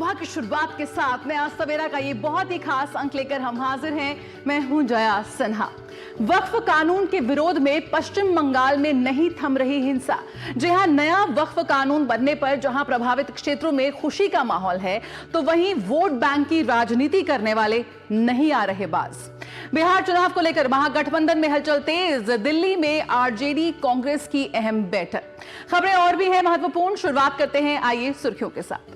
सुबह की शुरुआत के साथ मैं आज सवेरा का ये बहुत ही खास अंक लेकर हम हाजिर हैं। मैं हूं जया सिन्हा। वक्फ कानून के विरोध में पश्चिम बंगाल में नहीं थम रही हिंसा। जहां नया वक्फ कानून बनने पर जहां प्रभावित क्षेत्रों में खुशी का माहौल है, तो वहीं वोट बैंक की राजनीति करने वाले नहीं आ रहे बाज। बिहार चुनाव को लेकर महागठबंधन में हलचल तेज। दिल्ली में आरजेडी कांग्रेस की अहम बैठक। खबरें और भी हैं महत्वपूर्ण। शुरुआत करते हैं, आइए सुर्खियों के साथ।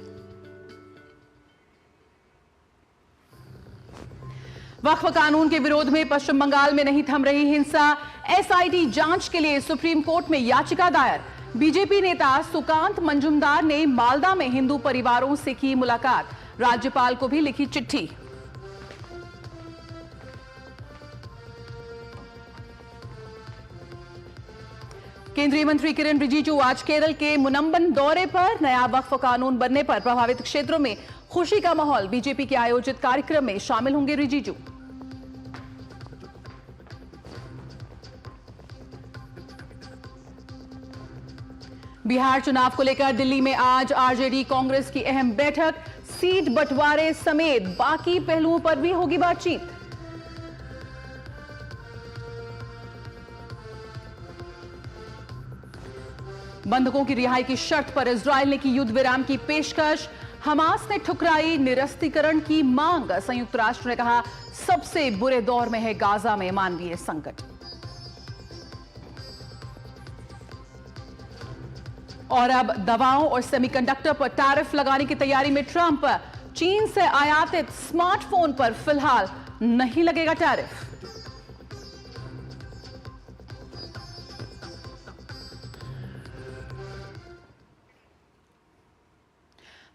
वक्फ कानून के विरोध में पश्चिम बंगाल में नहीं थम रही हिंसा। एसआईटी जांच के लिए सुप्रीम कोर्ट में याचिका दायर। बीजेपी नेता सुकांत मंजुमदार ने मालदा में हिंदू परिवारों से की मुलाकात। राज्यपाल को भी लिखी चिट्ठी। केंद्रीय मंत्री किरेन रिजिजू आज केरल के मुनम्बन दौरे पर। नया वक्फ कानून बनने पर प्रभावित क्षेत्रों में खुशी का माहौल। बीजेपी के आयोजित कार्यक्रम में शामिल होंगे रिजिजू। बिहार चुनाव को लेकर दिल्ली में आज आरजेडी कांग्रेस की अहम बैठक। सीट बंटवारे समेत बाकी पहलुओं पर भी होगी बातचीत। बंधकों की रिहाई की शर्त पर इजरायल ने की युद्ध विराम की पेशकश। हमास ने ठुकराई निरस्तीकरण की मांग। संयुक्त राष्ट्र ने कहा सबसे बुरे दौर में है गाजा में मानवीय संकट। और अब दवाओं और सेमीकंडक्टर पर टैरिफ लगाने की तैयारी में ट्रंप। चीन से आयातित स्मार्टफोन पर फिलहाल नहीं लगेगा टैरिफ।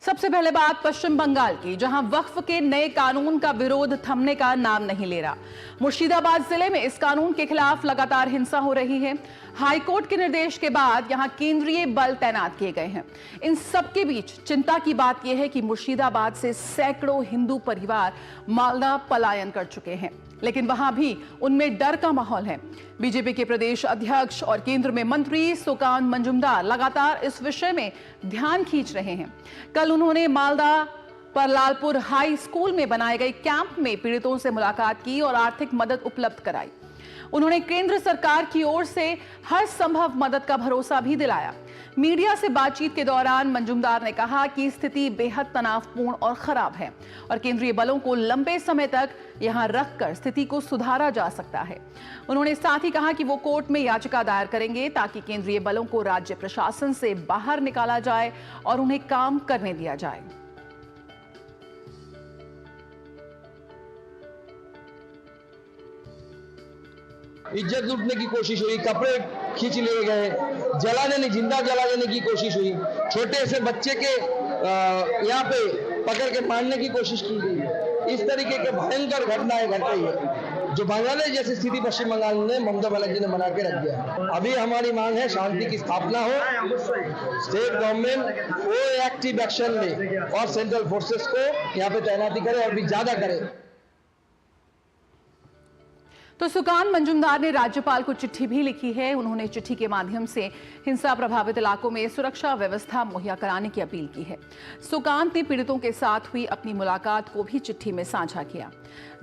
सबसे पहले बात पश्चिम बंगाल की, जहां वक्फ के नए कानून का विरोध थमने का नाम नहीं ले रहा। मुर्शिदाबाद जिले में इस कानून के खिलाफ लगातार हिंसा हो रही है। हाईकोर्ट के निर्देश के बाद यहां केंद्रीय बल तैनात किए गए हैं। इन सबके बीच चिंता की बात यह है कि मुर्शिदाबाद से सैकड़ों हिंदू परिवार मालदा पलायन कर चुके हैं, लेकिन वहां भी उनमें डर का माहौल है। बीजेपी के प्रदेश अध्यक्ष और केंद्र में मंत्री सुकांत मंजुमदार लगातार इस विषय में ध्यान खींच रहे हैं। कल उन्होंने मालदा परलालपुर हाई स्कूल में बनाए गए कैंप में पीड़ितों से मुलाकात की और आर्थिक मदद उपलब्ध कराई। उन्होंने केंद्र सरकार की ओर से हर संभव मदद का भरोसा भी दिलाया। मीडिया से बातचीत के दौरान मंजुमदार ने कहा कि स्थिति बेहद तनावपूर्ण और खराब है और केंद्रीय बलों को लंबे समय तक यहां रखकर स्थिति को सुधारा जा सकता है। उन्होंने साथ ही कहा कि वो कोर्ट में याचिका दायर करेंगे ताकि केंद्रीय बलों को राज्य प्रशासन से बाहर निकाला जाए और उन्हें काम करने दिया जाए। इज्जत लूटने की कोशिश हुई, कपड़े खींच लिए गए, जला देने, जिंदा जला देने की कोशिश हुई, छोटे से बच्चे के यहाँ पे पकड़ के मारने की कोशिश की गई। इस तरीके के भयंकर घटनाएं घट रही है, जो बांग्लादेश जैसी स्थिति पश्चिम बंगाल ने ममता बनर्जी ने बना के रख दिया। अभी हमारी मांग है शांति की स्थापना हो, स्टेट गवर्नमेंट वो एक्टिव एक्शन ले और सेंट्रल फोर्सेस को यहाँ पे तैनाती करे और भी ज्यादा करे। तो सुकांत मंजुमदार ने राज्यपाल को चिट्ठी भी लिखी है। उन्होंने चिट्ठी के माध्यम से हिंसा प्रभावित इलाकों में सुरक्षा व्यवस्था मुहैया कराने की अपील की है। सुकांत ने पीड़ितों के साथ हुई अपनी मुलाकात को भी चिट्ठी में साझा किया।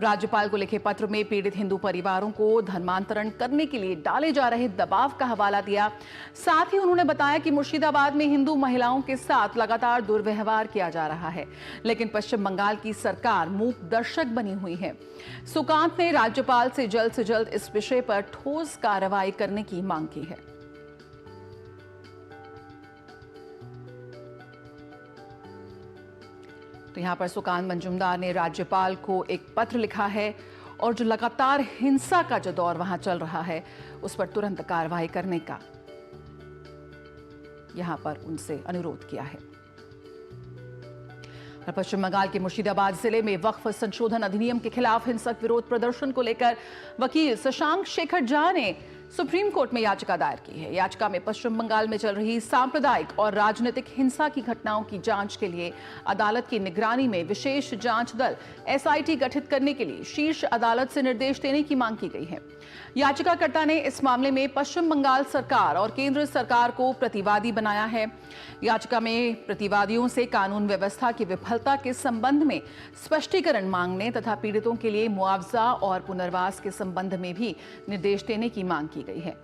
राज्यपाल को लिखे पत्र में पीड़ित हिंदू परिवारों को धर्मांतरण करने के लिए डाले जा रहे दबाव का हवाला दिया। साथ ही उन्होंने बताया कि मुर्शिदाबाद में हिंदू महिलाओं के साथ लगातार दुर्व्यवहार किया जा रहा है, लेकिन पश्चिम बंगाल की सरकार मूक दर्शक बनी हुई है। सुकांत ने राज्यपाल से जल्द इस विषय पर ठोस कार्रवाई करने की मांग की है। तो यहां पर सुकांत मंजुमदार ने राज्यपाल को एक पत्र लिखा है और जो लगातार हिंसा का जो दौर वहां चल रहा है उस पर तुरंत कार्रवाई करने का यहां पर उनसे अनुरोध किया है। पश्चिम बंगाल के मुर्शिदाबाद जिले में वक्फ संशोधन अधिनियम के खिलाफ हिंसक विरोध प्रदर्शन को लेकर वकील शशांक शेखर झा ने सुप्रीम कोर्ट में याचिका दायर की है। याचिका में पश्चिम बंगाल में चल रही सांप्रदायिक और राजनीतिक हिंसा की घटनाओं की जांच के लिए अदालत की निगरानी में विशेष जांच दल एसआईटी गठित करने के लिए शीर्ष अदालत से निर्देश देने की मांग की गई है। याचिकाकर्ता ने इस मामले में पश्चिम बंगाल सरकार और केंद्र सरकार को प्रतिवादी बनाया है। याचिका में प्रतिवादियों से कानून व्यवस्था की विफलता के संबंध में स्पष्टीकरण मांगने तथा पीड़ितों के लिए मुआवजा और पुनर्वास के संबंध में भी निर्देश देने की मांग की गई है।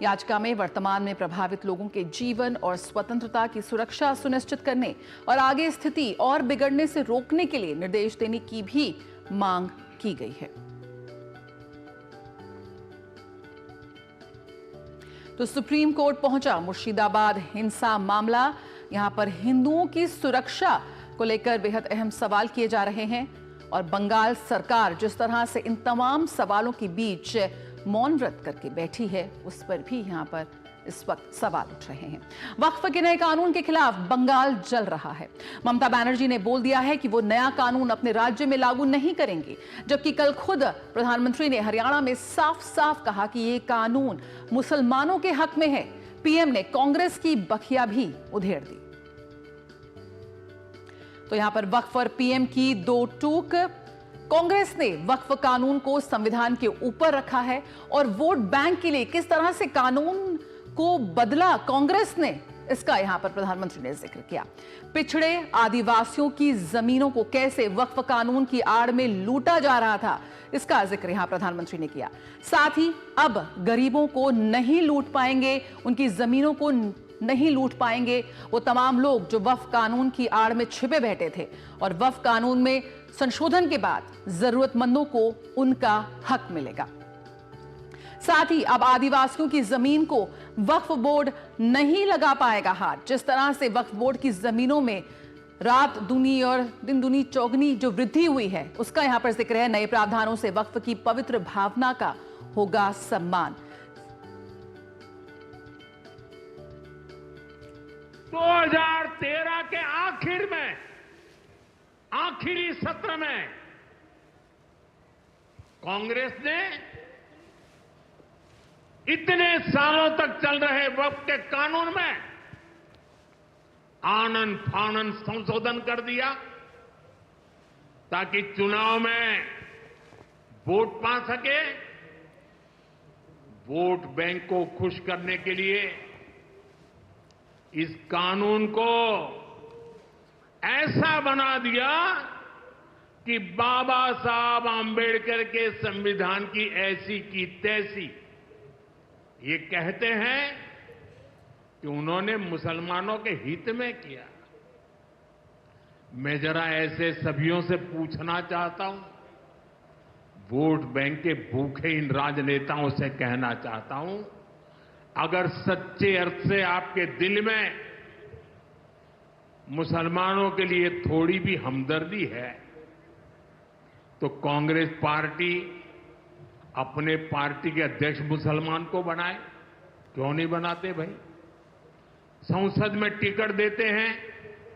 याचिका में वर्तमान में प्रभावित लोगों के जीवन और स्वतंत्रता की सुरक्षा सुनिश्चित करने और आगे स्थिति और बिगड़ने से रोकने के लिए निर्देश देने की भी मांग की गई है। तो सुप्रीम कोर्ट पहुंचा मुर्शिदाबाद हिंसा मामला। यहां पर हिंदुओं की सुरक्षा को लेकर बेहद अहम सवाल किए जा रहे हैं और बंगाल सरकार जिस तरह से इन तमाम सवालों के बीच मौन व्रत करके बैठी है, उस पर भी यहां पर इस वक्त सवाल उठ रहे हैं। वक्फ के नए कानून के खिलाफ बंगाल जल रहा है। ममता बनर्जी ने बोल दिया है कि वो नया कानून अपने राज्य में लागू नहीं करेंगे, जबकि कल खुद प्रधानमंत्री ने हरियाणा में साफ साफ कहा कि ये कानून मुसलमानों के हक में है। पीएम ने कांग्रेस की बखिया भी उधेड़ दी। तो यहां पर वक्फ और पीएम की दो टूक। कांग्रेस ने वक्फ कानून को संविधान के ऊपर रखा है और वोट बैंक के लिए किस तरह से कानून को बदला कांग्रेस ने, इसका यहां पर प्रधानमंत्री ने जिक्र किया। पिछड़े आदिवासियों की जमीनों को कैसे वक्फ कानून की आड़ में लूटा जा रहा था, इसका जिक्र यहां प्रधानमंत्री ने किया। साथ ही अब गरीबों को नहीं लूट पाएंगे, उनकी जमीनों को नहीं लूट पाएंगे वो तमाम लोग जो वक्फ कानून की आड़ में छिपे बैठे थे, और वक्फ कानून में संशोधन के बाद जरूरतमंदों को उनका हक मिलेगा। साथ ही अब आदिवासियों की जमीन को वक्फ बोर्ड नहीं लगा पाएगा हाथ। जिस तरह से वक्फ बोर्ड की जमीनों में रात दूनी और दिन दूनी चौगनी जो वृद्धि हुई है, उसका यहां पर जिक्र है। नए प्रावधानों से वक्फ की पवित्र भावना का होगा सम्मान। 2013 के आखिर में, आखिरी सत्र में कांग्रेस ने इतने सालों तक चल रहे वक्फ के कानून में आनन फानन संशोधन कर दिया ताकि चुनाव में वोट पा सके। वोट बैंक को खुश करने के लिए इस कानून को ऐसा बना दिया कि बाबा साहब आंबेडकर के संविधान की ऐसी की तैसी। ये कहते हैं कि उन्होंने मुसलमानों के हित में किया। मैं जरा ऐसे सभियों से पूछना चाहता हूं, वोट बैंक के भूखे इन राजनेताओं से कहना चाहता हूं, अगर सच्चे अर्थ से आपके दिल में मुसलमानों के लिए थोड़ी भी हमदर्दी है तो कांग्रेस पार्टी अपने पार्टी के अध्यक्ष मुसलमान को बनाए। क्यों नहीं बनाते भाई? संसद में टिकट देते हैं,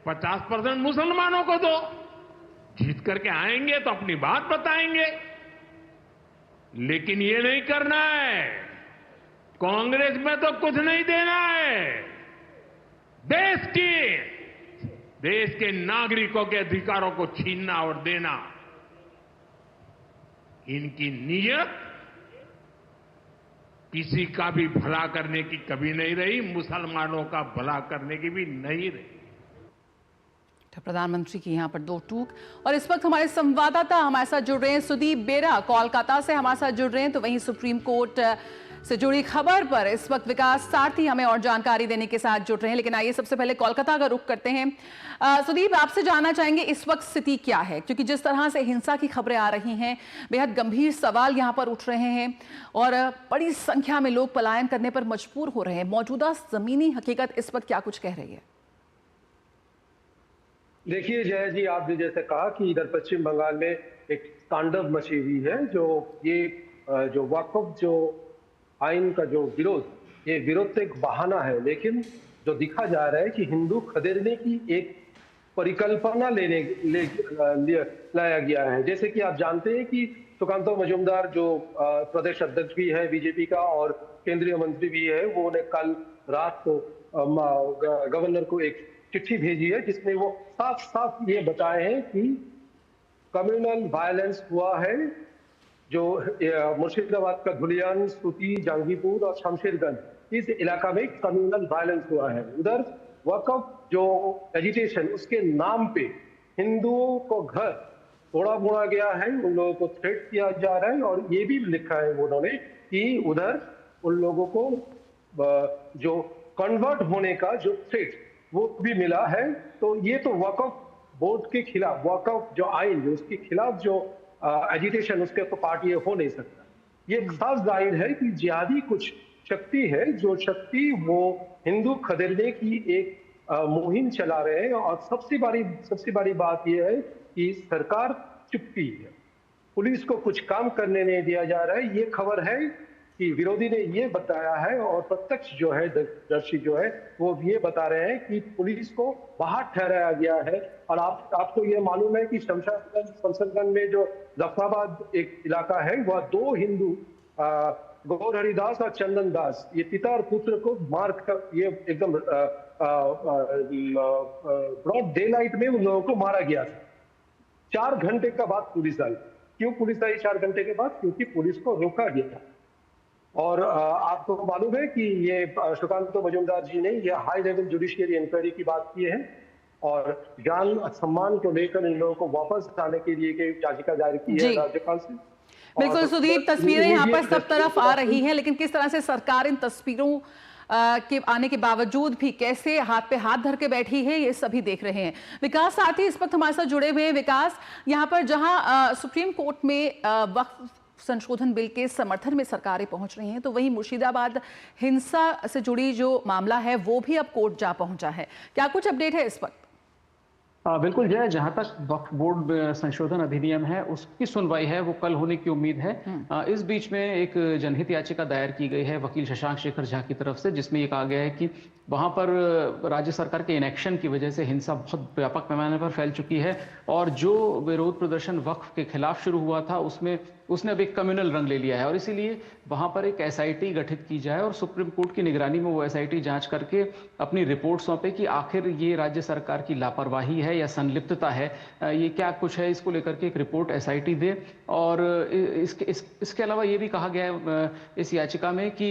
50% मुसलमानों को दो। जीत करके आएंगे तो अपनी बात बताएंगे, लेकिन ये नहीं करना है। कांग्रेस में तो कुछ नहीं देना है। देश के नागरिकों के अधिकारों को छीनना और देना, इनकी नीयत किसी का भी भला करने की कभी नहीं रही, मुसलमानों का भला करने की भी नहीं रही। प्रधानमंत्री की यहां पर दो टूक। और इस वक्त हमारे संवाददाता हमारे साथ जुड़ रहे हैं, सुदीप बेरा कोलकाता से हमारे साथ जुड़ रहे हैं। तो वहीं सुप्रीम कोर्ट से जुड़ी खबर पर इस वक्त विकास सारथी हमें और जानकारी देने के साथ जुड़ रहे हैं। लेकिन आइए सबसे पहले कोलकाता का रुख करते हैं। सुदीप, आपसे जानना चाहेंगे इस वक्त स्थिति क्या है, क्योंकि जिस तरह से हिंसा की खबरें आ रही हैं, बेहद गंभीर सवाल यहां पर उठ रहे हैं और बड़ी संख्या में लोग पलायन करने पर मजबूर हो रहे हैं। मौजूदा जमीनी हकीकत इस वक्त क्या कुछ कह रही है? देखिए जय जी, आपने जैसे कहा कि इधर पश्चिम बंगाल में एक तांडव मची हुई है। जो वक्फ जो आइन का जो विरोध, ये विरोध तो एक बहाना है, लेकिन जो दिखा जा रहा है कि हिंदू खदेड़ने की एक परिकल्पना लाया गया है। जैसे कि आप जानते हैं कि सुकांतो मजूमदार जो प्रदेश अध्यक्ष भी है बीजेपी का और केंद्रीय मंत्री भी है, वो ने कल रात को गवर्नर को एक चिट्ठी भेजी है जिसमें वो साफ साफ ये बताए हैं कि कम्युनल वायलेंस हुआ है। जो मुर्शिदाबाद का धुलियान, सूती, जहांगीरपुर और शमशेरगंज, इस इलाका में कम्युनल वायलेंस हुआ है। उधर वक्फ जो एजिटेशन, उसके नाम पे हिंदुओं को घर तोड़ा मोड़ा गया है, उन लोगों को थ्रेट किया जा रहा है, और ये भी लिखा है उन्होंने कि उधर उन लोगों को जो कन्वर्ट होने का जो थ्रेट वो भी मिला है। तो ये तो वक्फ बोर्ड के खिलाफ, वक्फ जो आइन जो उसके खिलाफ जो एजिटेशन, उसके तो पार्टी हो नहीं सकता। ये साफ जाहिर है कि जिहादी कुछ शक्ति है, जो शक्ति वो हिंदू खदेड़ने की एक मुहिम चला रहे हैं। और सबसे बड़ी बात यह है कि सरकार चुप्पी है, पुलिस को कुछ काम करने नहीं दिया जा रहा है। ये खबर है कि विरोधी ने ये बताया है, और प्रत्यक्ष जो है दर्शी जो है वो ये बता रहे हैं कि पुलिस को बाहर ठहराया गया है। और आपको ये मालूम है कि शमशेरगंज में जो जफराबाद एक इलाका है, वह 2 हिंदू गौर हरिदास और चंदन दास, ये पिता और पुत्र को मार कर, ये एकदम ब्रॉड डे लाइट में उन लोगों को मारा गया था। 4 घंटे का बाद पुलिस आई। क्यों पुलिस आई 4 घंटे के बाद? क्योंकि पुलिस को रोका गया। और आपको मालूम है कि ये सुकांत मजूमदार जी ने ये हाई लेवल जुडिशियरी इंक्वायरी की बात की है, और जान सम्मान को लेकर इन लोगों को वापस आने के लिए एक याचिका दायर की है राज्यपाल से। बिल्कुल सुदीप, तस्वीरें यहाँ पर सब तरफ आ रही हैं, लेकिन किस तरह से सरकार इन तस्वीरों के आने के बावजूद भी कैसे हाथ पे हाथ धर के बैठी है, ये सभी देख रहे हैं। विकास साथी इस वक्त हमारे साथ जुड़े हुए हैं। विकास, यहाँ पर जहां सुप्रीम कोर्ट में वक्फ संशोधन बिल के समर्थन में सरकारें पहुंच रही हैं, तो वहीं मुर्शिदाबाद हिंसा से जुड़ी जो मामला है वो भी अब कोर्ट जा पहुंचा है। क्या कुछ अपडेट है इस वक्त? बिल्कुल जय, जहां तक वक्फ बोर्ड संशोधन अधिनियम है उसकी सुनवाई है वो कल होने की उम्मीद है। इस बीच में एक जनहित याचिका दायर की गई है वकील शशांक शेखर झा की तरफ से, जिसमें ये कहा गया है कि वहां पर राज्य सरकार के इनएक्शन की वजह से हिंसा बहुत व्यापक पैमाने पर फैल चुकी है, और जो विरोध प्रदर्शन वक्फ के खिलाफ शुरू हुआ था उसने अब एक कम्युनल रंग ले लिया है, और इसीलिए वहां पर एक एसआईटी गठित की जाए और सुप्रीम कोर्ट की निगरानी में वो एसआईटी जांच करके अपनी रिपोर्ट सौंपे कि आखिर ये राज्य सरकार की लापरवाही है या संलिप्तता है, ये क्या कुछ है, इसको लेकर के एक रिपोर्ट एसआईटी दे। और इसके अलावा ये भी कहा गया है इस याचिका में कि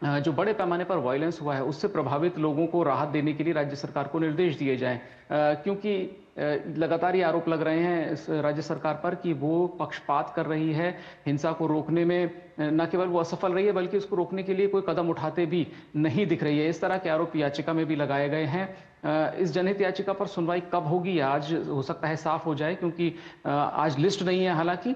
जो बड़े पैमाने पर वायलेंस हुआ है उससे प्रभावित लोगों को राहत देने के लिए राज्य सरकार को निर्देश दिए जाएं, क्योंकि लगातार ये आरोप लग रहे हैं इस राज्य सरकार पर कि वो पक्षपात कर रही है, हिंसा को रोकने में न केवल वो असफल रही है बल्कि उसको रोकने के लिए कोई कदम उठाते भी नहीं दिख रही है। इस तरह के आरोप याचिका में भी लगाए गए हैं। इस जनहित याचिका पर सुनवाई कब होगी आज हो सकता है साफ हो जाए, क्योंकि आज लिस्ट नहीं है हालांकि,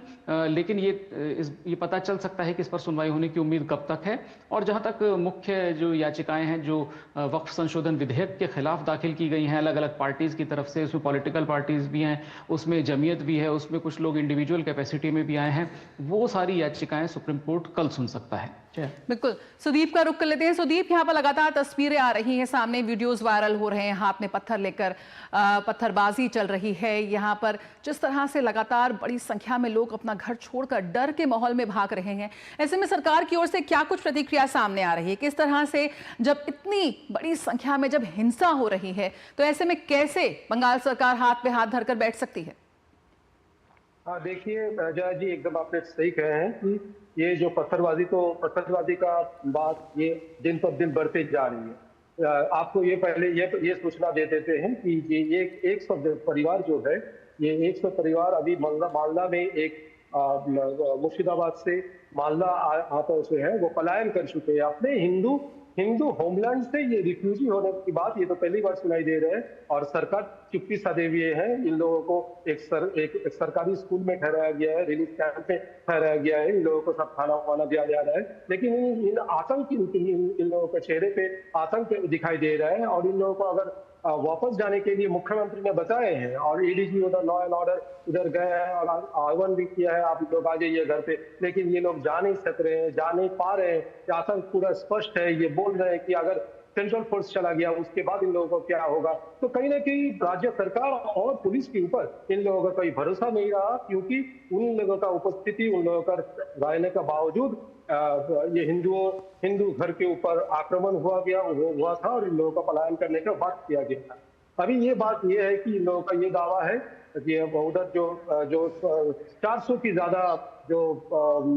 लेकिन ये पता चल सकता है कि इस पर सुनवाई होने की उम्मीद कब तक है। और जहां तक मुख्य जो याचिकाएं हैं जो वक्फ संशोधन विधेयक के खिलाफ दाखिल की गई हैं अलग अलग पार्टीज की तरफ से, उसमें पॉलिटिकल पार्टीज भी हैं, उसमें जमीयत भी है, उसमें कुछ लोग इंडिविजुअल कैपेसिटी में भी आए हैं, वो सारी याचिकाएं सुप्रीम कोर्ट कल सुन सकता है। बिल्कुल, सुदीप का रुख कर लेते हैं। सुदीप, यहाँ पर लगातार तस्वीरें आ रही हैं सामने, वीडियोस वायरल हो रहे हैं, हाथ में पत्थर लेकर पत्थरबाजी चल रही है। यहाँ पर जिस तरह से लगातार बड़ी संख्या में लोग अपना घर छोड़कर डर के माहौल में भाग रहे हैं, ऐसे में सरकार की ओर से क्या कुछ प्रतिक्रिया सामने आ रही है? किस तरह से जब इतनी बड़ी संख्या में जब हिंसा हो रही है तो ऐसे में कैसे बंगाल सरकार हाथ पे हाथ धरकर बैठ सकती है? हाँ देखिए जया जी, एकदम आपने सही कहे हैं कि ये जो पत्थरबाजी का बात ये दिन पर दिन बढ़ते जा रही है। आपको ये पहले ये सूचना दे देते हैं कि ये 100 परिवार जो है, ये 100 परिवार अभी मालदा में एक मुर्शिदाबाद से मालदा आता से है, वो पलायन कर चुके हैं अपने हिंदू होमलैंड से। ये रिफ्यूजी होने की बात ये तो पहली बार सुनाई दे रहे हैं, और सरकार चुप्पी साधे हुए है। इन लोगों को एक सरकारी स्कूल में ठहराया गया है, रिलीफ कैंप में ठहराया गया है, इन लोगों को सब खाना वाना दिया जा रहा है, लेकिन इन आतंक इन लोगों के चेहरे पे आतंक दिखाई दे रहा है। और इन लोगों को अगर वापस जाने के लिए मुख्यमंत्री ने बताए हैं, और एडीजी उधर लॉ एंड ऑर्डर उधर गए हैं और आह्वान भी किया है आप लोग आ जाइए घर पे, लेकिन ये लोग जा नहीं सक रहे हैं, जा नहीं पा रहे हैं। आतंक पूरा स्पष्ट है, ये बोल रहे हैं कि अगर सेंट्रल फोर्स चला गया उसके बाद इन लोगों को क्या होगा। तो कहीं ना कहीं राज्य सरकार और पुलिस के ऊपर इन लोगों का कोई भरोसा नहीं रहा, क्योंकि उन लोगों का उपस्थिति, उन लोगों का रहने का बावजूद इन लोगों को वापस जाने के लिए मुख्यमंत्री ने बताए हैं, और एडीजी उधर लॉ एंड ऑर्डर उधर गए हैं और आह्वान भी किया है आप लोग आ जाइए घर पे, लेकिन ये लोग जा नहीं सक रहे हैं, जा नहीं पा रहे हैं। आतंक पूरा स्पष्ट है, ये बोल रहे हैं कि अगर सेंट्रल फोर्स चला गया उसके बाद इन लोगों को क्या होगा। तो कहीं ना कहीं राज्य सरकार और पुलिस के ऊपर इन लोगों का उपस्थिति, उन लोगों का ये हिंदू घर के ऊपर आक्रमण हुआ था और इन लोगों का पलायन करने का वक्त किया गया था। अभी ये बात ये है कि इन लोगों का ये दावा है कि उधर जो 400 की ज्यादा जो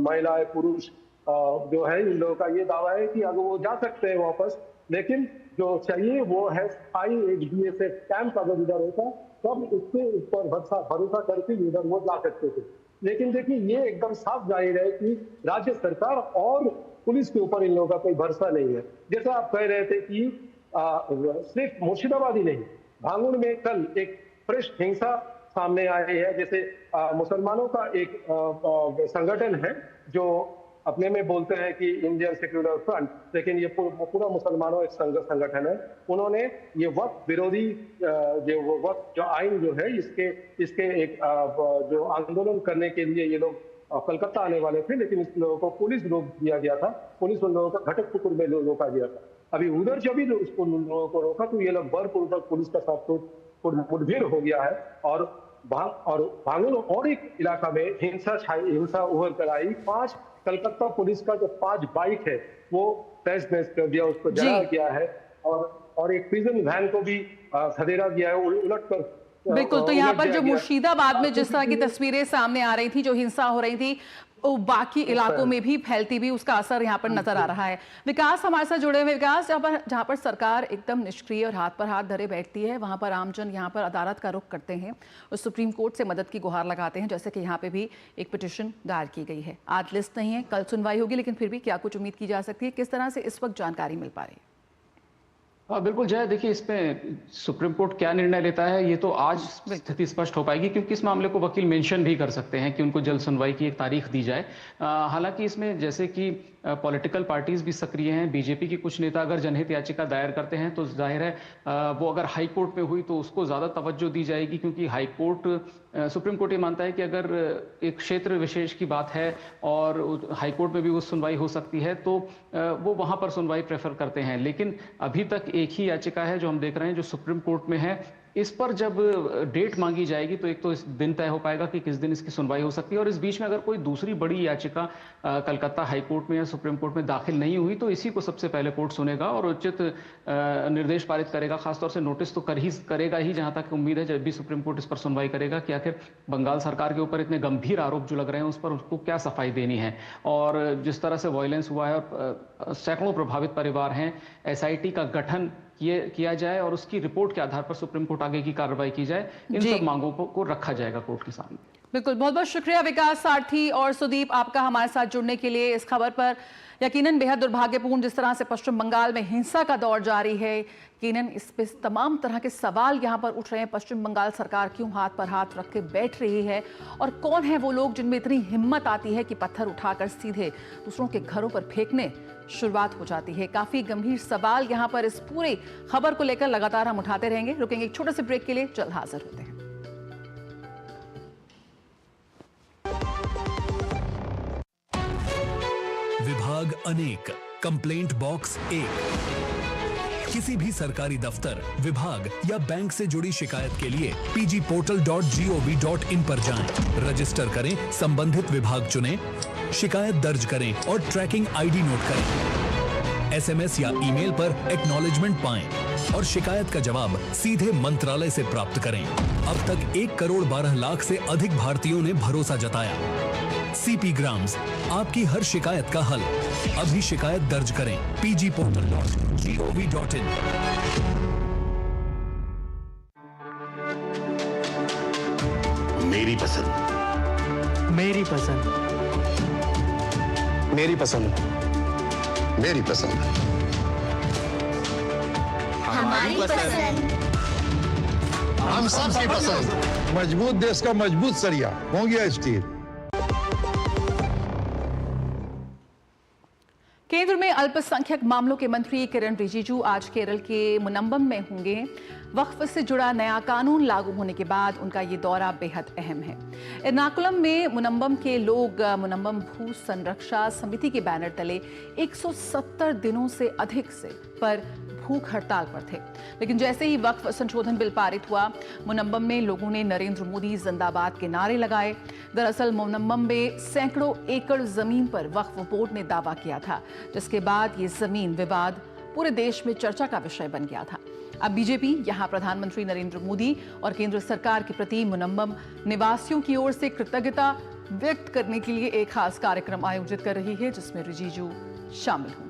महिलाएं पुरुष जो है, इन लोगों का ये दावा है कि अगर वो जा सकते हैं वापस, लेकिन जो चाहिए वो है स्थायी एक BSF कैंप अगर इधर होता तब उसके ऊपर भरोसा करके इधर वो जा सकते थे। लेकिन देखिए ये एकदम साफ जाहिर है कि राज्य सरकार और पुलिस के ऊपर इन लोगों का कोई भरोसा नहीं है। जैसा आप कह रहे थे कि सिर्फ मुर्शिदाबाद ही नहीं, भांगुड़ में कल एक फ्रेश हिंसा सामने आई है। जैसे मुसलमानों का एक संगठन है जो अपने में बोलते हैं कि इंडियन सेक्युलर फ्रंट, लेकिन ये पूरा मुसलमानों एक संगठन है। उन्होंने ये वक्फ विरोधी जो आइन जो है इसके एक जो आंदोलन करने के लिए ये लोग कलकत्ता आने वाले थे, लेकिन इस लोगों को पुलिस रोक दिया गया था। पुलिस उन लोगों का घटक में रोका गया था। अभी उधर जब भी उसको उन लोगों को रोका तो ये लोग बलपूर्वक पुलिस का साथ मुठभेड़ हो गया है और भांगुड़ और एक इलाका में हिंसा उभर कर आई। कलकत्ता पुलिस का जो 5 बाइक है वो तहस नहस कर दिया, उसको जला गया है और एक प्रिजन वैन को भी खदेड़ा गया है उलट कर। बिल्कुल, तो यहाँ पर जो मुर्शिदाबाद में जिस तरह की तस्वीरें सामने आ रही थी, जो हिंसा हो रही थी, वो बाकी इलाकों में भी फैलती भी, उसका असर यहाँ पर नजर आ रहा है। विकास हमारे साथ जुड़े हुए। विकास, जहाँ पर सरकार एकदम निष्क्रिय और हाथ पर हाथ धरे बैठती है, वहाँ पर आमजन यहाँ पर अदालत का रुख करते हैं और सुप्रीम कोर्ट से मदद की गुहार लगाते हैं, जैसे कि यहाँ पे भी एक पिटीशन दायर की गई है। आज लिस्ट नहीं है, कल सुनवाई होगी, लेकिन फिर भी क्या कुछ उम्मीद की जा सकती है? किस तरह से इस वक्त जानकारी मिल पा रही है? बिल्कुल जय, देखिए इसमें सुप्रीम कोर्ट क्या निर्णय लेता है ये तो आज स्थिति स्पष्ट हो पाएगी, क्योंकि इस मामले को वकील मेंशन भी कर सकते हैं कि उनको जल्द सुनवाई की एक तारीख दी जाए। हालांकि इसमें जैसे कि पॉलिटिकल पार्टीज भी सक्रिय हैं। बीजेपी की कुछ नेता अगर जनहित याचिका दायर करते हैं तो जाहिर है वो अगर हाई कोर्ट में हुई तो उसको ज़्यादा तवज्जो दी जाएगी, क्योंकि हाई कोर्ट सुप्रीम कोर्ट ये मानता है कि अगर एक क्षेत्र विशेष की बात है और हाई कोर्ट में भी वो सुनवाई हो सकती है तो वो वहाँ पर सुनवाई प्रेफर करते हैं। लेकिन अभी तक एक ही याचिका है जो हम देख रहे हैं, जो सुप्रीम कोर्ट में है। इस पर जब डेट मांगी जाएगी तो एक तो इस दिन तय हो पाएगा कि किस दिन इसकी सुनवाई हो सकती है, और इस बीच में अगर कोई दूसरी बड़ी याचिका कलकत्ता हाई कोर्ट में या सुप्रीम कोर्ट में दाखिल नहीं हुई तो इसी को सबसे पहले कोर्ट सुनेगा और उचित निर्देश पारित करेगा। खासतौर से नोटिस तो करेगा ही, जहां तक उम्मीद है जब भी सुप्रीम कोर्ट इस पर सुनवाई करेगा कि आखिर बंगाल सरकार के ऊपर इतने गंभीर आरोप जो लग रहे हैं उस पर उसको क्या सफाई देनी है। और जिस तरह से वायलेंस हुआ है और सैकड़ों प्रभावित परिवार हैं, SIT का गठन किया जाए और उसकी रिपोर्ट के आधार पर सुप्रीम कोर्ट आगे की कार्रवाई की जाए। इन सब मांगों को रखा जाएगा कोर्ट के सामने। बिल्कुल, बहुत बहुत शुक्रिया विकास सारथी और सुदीप आपका हमारे साथ जुड़ने के लिए। इस खबर पर यकीनन बेहद दुर्भाग्यपूर्ण जिस तरह से पश्चिम बंगाल में हिंसा का दौर जारी है, यकीनन इस पे तमाम तरह के सवाल यहाँ पर उठ रहे हैं। पश्चिम बंगाल सरकार क्यों हाथ पर हाथ रख के बैठ रही है और कौन है वो लोग जिनमें इतनी हिम्मत आती है कि पत्थर उठाकर सीधे दूसरों के घरों पर फेंकने शुरुआत हो जाती है। काफी गंभीर सवाल यहाँ पर इस पूरी खबर को लेकर लगातार हम उठाते रहेंगे। रुकेंगे एक छोटे से ब्रेक के लिए, जल्द हाजिर होते हैं। विभाग अनेक, कंप्लेंट बॉक्स 1। किसी भी सरकारी दफ्तर, विभाग या बैंक से जुड़ी शिकायत के लिए pgportal.gov.in पर जाएं, रजिस्टर करें, संबंधित विभाग चुनें, शिकायत दर्ज करें और ट्रैकिंग ID नोट करें। SMS या ईमेल पर एक्नॉलेजमेंट पाएं और शिकायत का जवाब सीधे मंत्रालय से प्राप्त करें। अब तक 1 करोड़ 12 लाख से अधिक भारतीयों ने भरोसा जताया। CP ग्राम्स, आपकी हर शिकायत का हल। अभी शिकायत दर्ज करें pgportal.gov.in। मेरी पसंद, मेरी पसंद, मेरी पसंद, मेरी पसंद, हमारी पसंद, हम सबकी पसंद। मजबूत देश का मजबूत सरिया हो गया स्टील। केंद्र में अल्पसंख्यक मामलों के मंत्री किरण रिजिजू आज केरल के मुनम्बम में होंगे। वक्फ से जुड़ा नया कानून लागू होने के बाद उनका ये दौरा बेहद अहम है। एर्नाकुलम में मुनम्बम के लोग मुनम्बम भू संरक्षा समिति के बैनर तले 170 दिनों से अधिक से पर भूख हड़ताल पर थे। लेकिन जैसे ही वक्फ संशोधन बिल पारित हुआ, मुनम्बम में लोगों ने नरेंद्र मोदी जिंदाबाद के नारे लगाए। दरअसल मुनम्बम में सैकड़ों एकड़ जमीन पर वक्फ बोर्ड ने दावा किया था, जिसके बाद ये जमीन विवाद पूरे देश में चर्चा का विषय बन गया था। अब बीजेपी यहां प्रधानमंत्री नरेंद्र मोदी और केंद्र सरकार के प्रति मुनम्बम निवासियों की ओर से कृतज्ञता व्यक्त करने के लिए एक खास कार्यक्रम आयोजित कर रही है, जिसमें रिजिजू शामिल होंगे।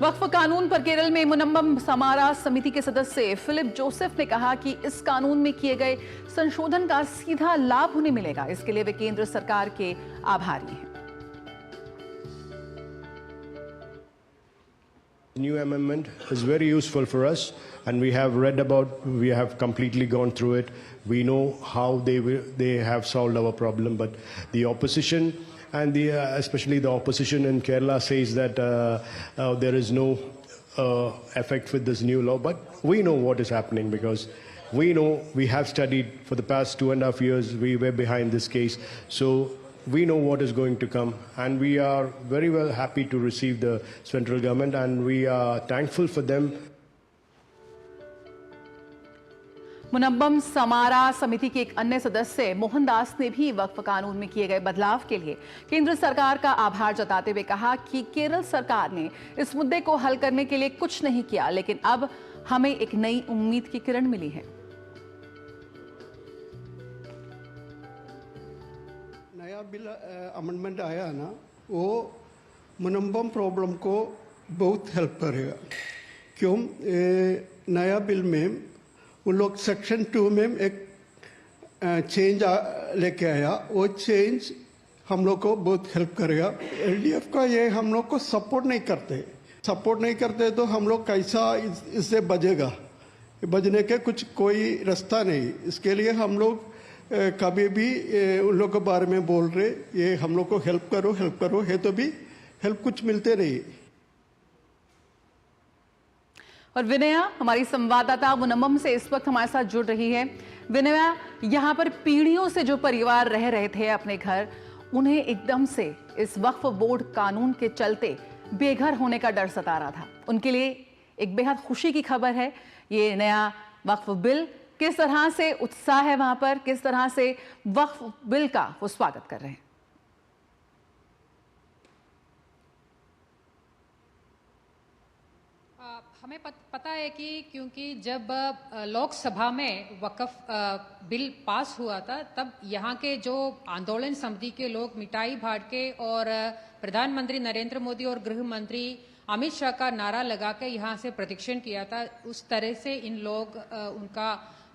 वक्फ कानून पर केरल में मुनम्बम समारा समिति के सदस्य फिलिप जोसेफ ने कहा कि इस कानून में किए गए संशोधन का सीधा लाभ उन्हें मिलेगा। इसके लिए वे केंद्र सरकार के आभारी हैं। New amendment is very useful for us, and we have completely gone through it. We know how they have solved our problem, but the opposition and especially the opposition in Kerala says that there is no effect with this new law. But we know what is happening, because we know, we have studied for the past 2.5 years. We were behind this case, so we know what is going to come, and we are very well happy to receive the central government, and we are thankful for them. Munambam Samara Samiti के एक अन्य सदस्य मोहनदास ने भी वक्फ कानून में किए गए बदलाव के लिए केंद्र सरकार का आभार जताते हुए कहा कि केरल सरकार ने इस मुद्दे को हल करने के लिए कुछ नहीं किया, लेकिन अब हमें एक नई उम्मीद की किरण मिली है। नया बिल अमेंडमेंट आया ना, वो मुनम्बम प्रॉब्लम को बहुत हेल्प करेगा। क्यों? नया बिल में वो लोग सेक्शन 2 में एक चेंज लेके आया। वो चेंज हम लोग को बहुत हेल्प करेगा। एलडीएफ का ये हम लोग को सपोर्ट नहीं करते तो हम लोग कैसा इससे बचेगा? बचने के कुछ कोई रास्ता नहीं। इसके लिए हम लोग कभी भी उन लोग के बारे में बोल रहे, ये हम लोग को हेल्प करो है, तो भी हेल्प कुछ मिलते नहीं। और विनया हमारी संवाददाता मुनम्बम से इस वक्त हमारे साथ जुड़ रही है। विनया, यहाँ पर पीढ़ियों से जो परिवार रह रहे थे अपने घर, उन्हें एकदम से इस वक्फ बोर्ड कानून के चलते बेघर होने का डर सता रहा था। उनके लिए एक बेहद खुशी की खबर है। ये नया वक्फ बिल, किस तरह से उत्साह है वहां पर, किस तरह से वक्फ बिल का वो स्वागत कर रहे हैं? हमें पता है कि क्योंकि जब लोकसभा में वक्फ बिल पास हुआ था, तब यहाँ के जो आंदोलन समिति के लोग मिठाई बांट के और प्रधानमंत्री नरेंद्र मोदी और गृह मंत्री अमित शाह का नारा लगा के यहाँ से प्रतिक्षण किया था। उस तरह से इन लोग उनका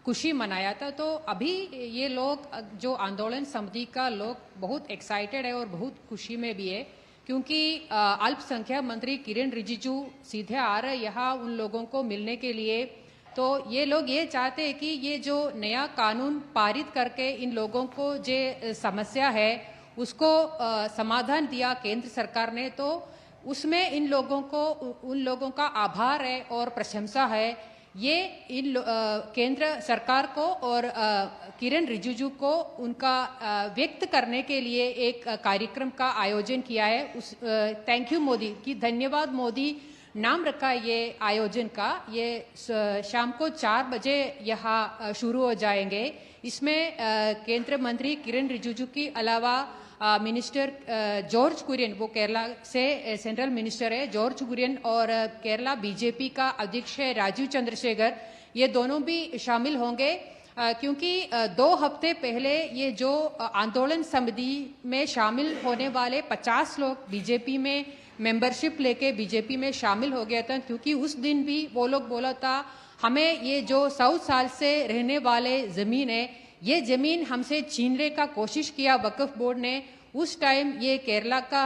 खुशी मनाया था। तो अभी ये लोग जो आंदोलन समिति का लोग बहुत एक्साइटेड है और बहुत खुशी में भी है, क्योंकि अल्पसंख्यक मंत्री किरेन रिजिजू सीधे आ रहे यहाँ उन लोगों को मिलने के लिए। तो ये लोग ये चाहते हैं कि ये जो नया कानून पारित करके इन लोगों को जो समस्या है उसको समाधान दिया केंद्र सरकार ने, तो उसमें उन लोगों का आभार है और प्रशंसा है। ये केंद्र सरकार को और किरेन रिजिजू को उनका व्यक्त करने के लिए एक कार्यक्रम का आयोजन किया है। थैंक यू मोदी की, धन्यवाद मोदी नाम रखा है ये आयोजन का। ये शाम को 4 बजे यहाँ शुरू हो जाएंगे। इसमें केंद्रीय मंत्री किरेन रिजिजू के अलावा मिनिस्टर जॉर्ज कुरियन, वो केरला से सेंट्रल मिनिस्टर है, जॉर्ज कुरियन, और केरला बीजेपी का अध्यक्ष है राजीव चंद्रशेखर, ये दोनों भी शामिल होंगे। क्योंकि 2 हफ्ते पहले ये जो आंदोलन समिति में शामिल होने वाले 50 लोग बीजेपी में मेंबरशिप लेके बीजेपी में शामिल हो गया था, क्योंकि उस दिन भी वो लोग बोला था हमें ये जो 100 साल से रहने वाले ज़मीन है, ये ज़मीन हमसे छीनने का कोशिश किया वक्फ बोर्ड ने। उस टाइम ये केरला का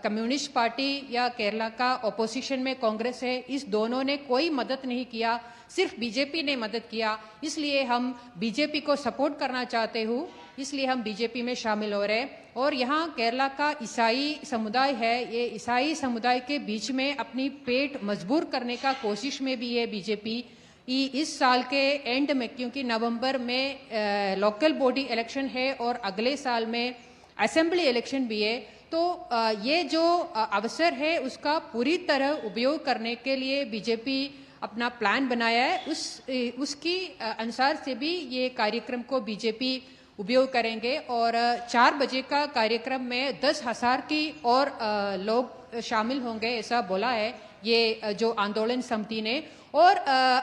कम्युनिस्ट पार्टी या केरला का ओपोजिशन में कांग्रेस है, इस दोनों ने कोई मदद नहीं किया, सिर्फ बीजेपी ने मदद किया। इसलिए हम बीजेपी को सपोर्ट करना चाहते हूँ, इसलिए हम बीजेपी में शामिल हो रहे हैं। और यहाँ केरला का ईसाई समुदाय है, ये ईसाई समुदाय के बीच में अपनी पेट मजबूर करने का कोशिश में भी है बीजेपी। इस साल के एंड में, क्योंकि नवंबर में लोकल बॉडी इलेक्शन है और अगले साल में असेंबली इलेक्शन भी है, तो ये जो अवसर है उसका पूरी तरह उपयोग करने के लिए बीजेपी अपना प्लान बनाया है। उसकी अनुसार से भी ये कार्यक्रम को बीजेपी उपयोग करेंगे और 4 बजे का कार्यक्रम में 10,000 की और लोग शामिल होंगे, ऐसा बोला है ये जो आंदोलन समिति ने। और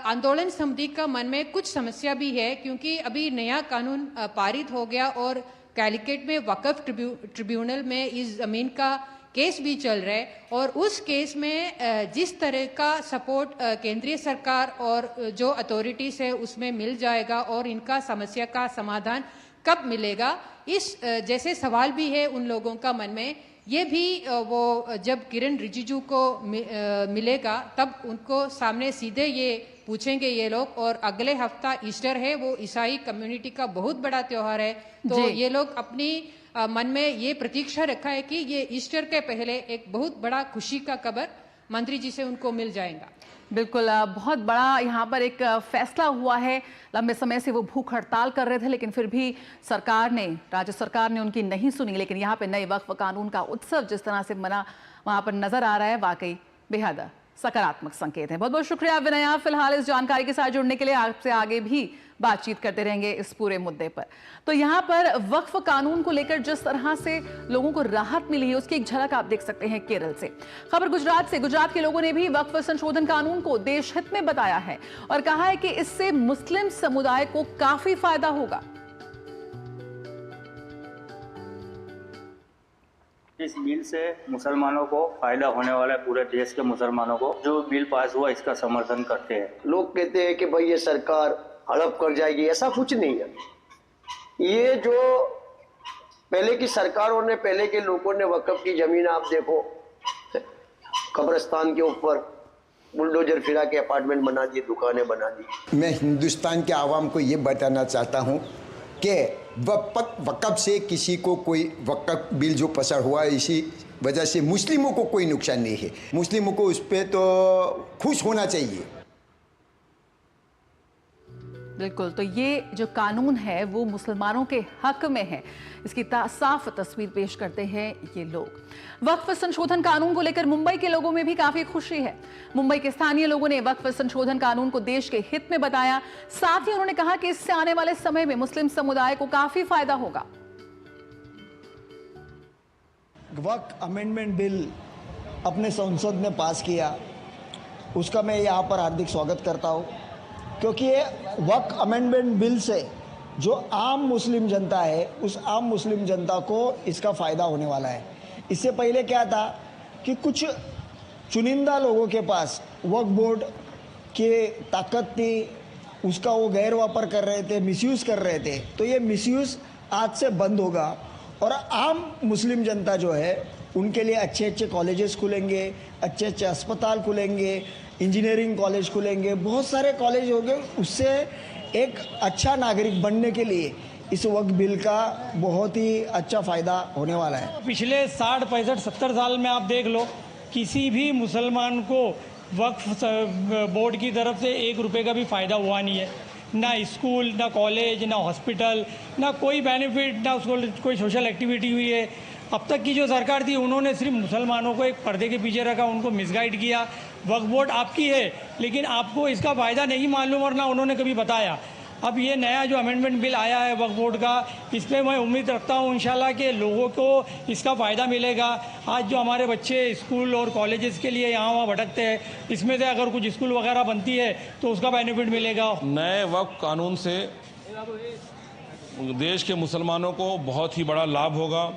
आंदोलन समिति का मन में कुछ समस्या भी है, क्योंकि अभी नया कानून पारित हो गया और कैलिकट में वक्फ ट्रिब्यूनल में इस जमीन का केस भी चल रहा है, और उस केस में जिस तरह का सपोर्ट केंद्रीय सरकार और जो अथॉरिटीज है उसमें मिल जाएगा और इनका समस्या का समाधान कब मिलेगा, इस जैसे सवाल भी है उन लोगों का मन में। ये भी वो जब किरण रिजिजू को मिलेगा तब उनको सामने सीधे ये पूछेंगे ये लोग। और अगले हफ्ता ईस्टर है, वो ईसाई कम्युनिटी का बहुत बड़ा त्योहार है, तो ये लोग अपनी मन में ये प्रतीक्षा रखा है कि ये ईस्टर के पहले एक बहुत बड़ा खुशी का खबर मंत्री जी से उनको मिल जाएगा। बिल्कुल, बहुत बड़ा यहाँ पर एक फैसला हुआ है। लंबे समय से वो भूख हड़ताल कर रहे थे, लेकिन फिर भी सरकार ने, राज्य सरकार ने उनकी नहीं सुनी। लेकिन यहाँ पे नए वक्फ कानून का उत्सव जिस तरह से मना वहाँ पर नजर आ रहा है, वाकई बेहद सकारात्मक संकेत है। बहुत बहुत शुक्रिया विनया, फिलहाल इस जानकारी के साथ जुड़ने के लिए। आपसे आगे भी बातचीत करते रहेंगे इस पूरे मुद्दे पर। तो यहाँ पर वक्फ कानून को लेकर जिस तरह से लोगों को राहत मिली है, उसकी एक झलक आप देख सकते हैं केरल से। खबर गुजरात से। गुजरात के लोगों ने भी वक्फ संशोधन कानून को देश हित में बताया है और कहा है कि इससे मुस्लिम समुदाय को काफी फायदा होगा। इस बिल से मुसलमानों को फायदा होने वाला है, पूरे देश के मुसलमानों को। जो बिल पास हुआ इसका समर्थन करते हैं। लोग कहते हैं कि भाई ये सरकार हड़प कर जाएगी, ऐसा कुछ नहीं है। ये जो पहले की सरकारों ने, पहले के लोगों ने वक्फ की जमीन आप देखो, कब्रिस्तान के ऊपर बुलडोजर फिरा के अपार्टमेंट बना दिए, दुकानें बना दी। मैं हिंदुस्तान के आवाम को ये बताना चाहता हूँ कि वक्फ से किसी को कोई वक्फ बिल जो पसार हुआ, इसी वजह से मुस्लिमों को कोई नुकसान नहीं है। मुस्लिमों को उस पर तो खुश होना चाहिए। बिल्कुल, तो ये जो कानून है वो मुसलमानों के हक में है, इसकी साफ तस्वीर पेश करते हैं ये लोग। वक्फ संशोधन कानून को लेकर मुंबई के लोगों में भी काफी खुशी है। मुंबई के स्थानीय लोगों ने वक्फ संशोधन कानून को देश के हित में बताया। साथ ही उन्होंने कहा कि इससे आने वाले समय में मुस्लिम समुदाय को काफी फायदा होगा। वक्फ अमेंडमेंट बिल अपने संसद ने पास किया, उसका मैं यहाँ पर हार्दिक स्वागत करता हूँ, क्योंकि ये वक्फ अमेंडमेंट बिल से जो आम मुस्लिम जनता है, उस आम मुस्लिम जनता को इसका फ़ायदा होने वाला है। इससे पहले क्या था कि कुछ चुनिंदा लोगों के पास वक्फ बोर्ड की ताकत थी, उसका वो गैर वापर कर रहे थे, मिसयूज़ कर रहे थे। तो ये मिसयूज़ आज से बंद होगा और आम मुस्लिम जनता जो है उनके लिए अच्छे अच्छे कॉलेजेस खुलेंगे, अच्छे अच्छे अस्पताल खुलेंगे, इंजीनियरिंग कॉलेज खुलेंगे, बहुत सारे कॉलेज होंगे। उससे एक अच्छा नागरिक बनने के लिए इस वक्फ बिल का बहुत ही अच्छा फ़ायदा होने वाला है। पिछले 60, 65, 70 साल में आप देख लो, किसी भी मुसलमान को वक्फ बोर्ड की तरफ से 1 रुपये का भी फ़ायदा हुआ नहीं है। ना स्कूल, ना कॉलेज, ना हॉस्पिटल, ना कोई बेनिफिट, ना उसको कोई सोशल एक्टिविटी हुई है। अब तक की जो सरकार थी उन्होंने सिर्फ मुसलमानों को एक पर्दे के पीछे रखा, उनको मिसगाइड किया। वक्फ बोर्ड आपकी है लेकिन आपको इसका फ़ायदा नहीं मालूम और ना उन्होंने कभी बताया। अब ये नया जो अमेंडमेंट बिल आया है वक्फ बोर्ड का, इस पर मैं उम्मीद रखता हूँ इंशाल्लाह कि लोगों को इसका फ़ायदा मिलेगा। आज जो हमारे बच्चे स्कूल और कॉलेजेस के लिए यहाँ वहाँ भटकते हैं, इसमें से अगर कुछ स्कूल वगैरह बनती है तो उसका बेनिफिट मिलेगा। नए वक्फ कानून से देश के मुसलमानों को बहुत ही बड़ा लाभ होगा।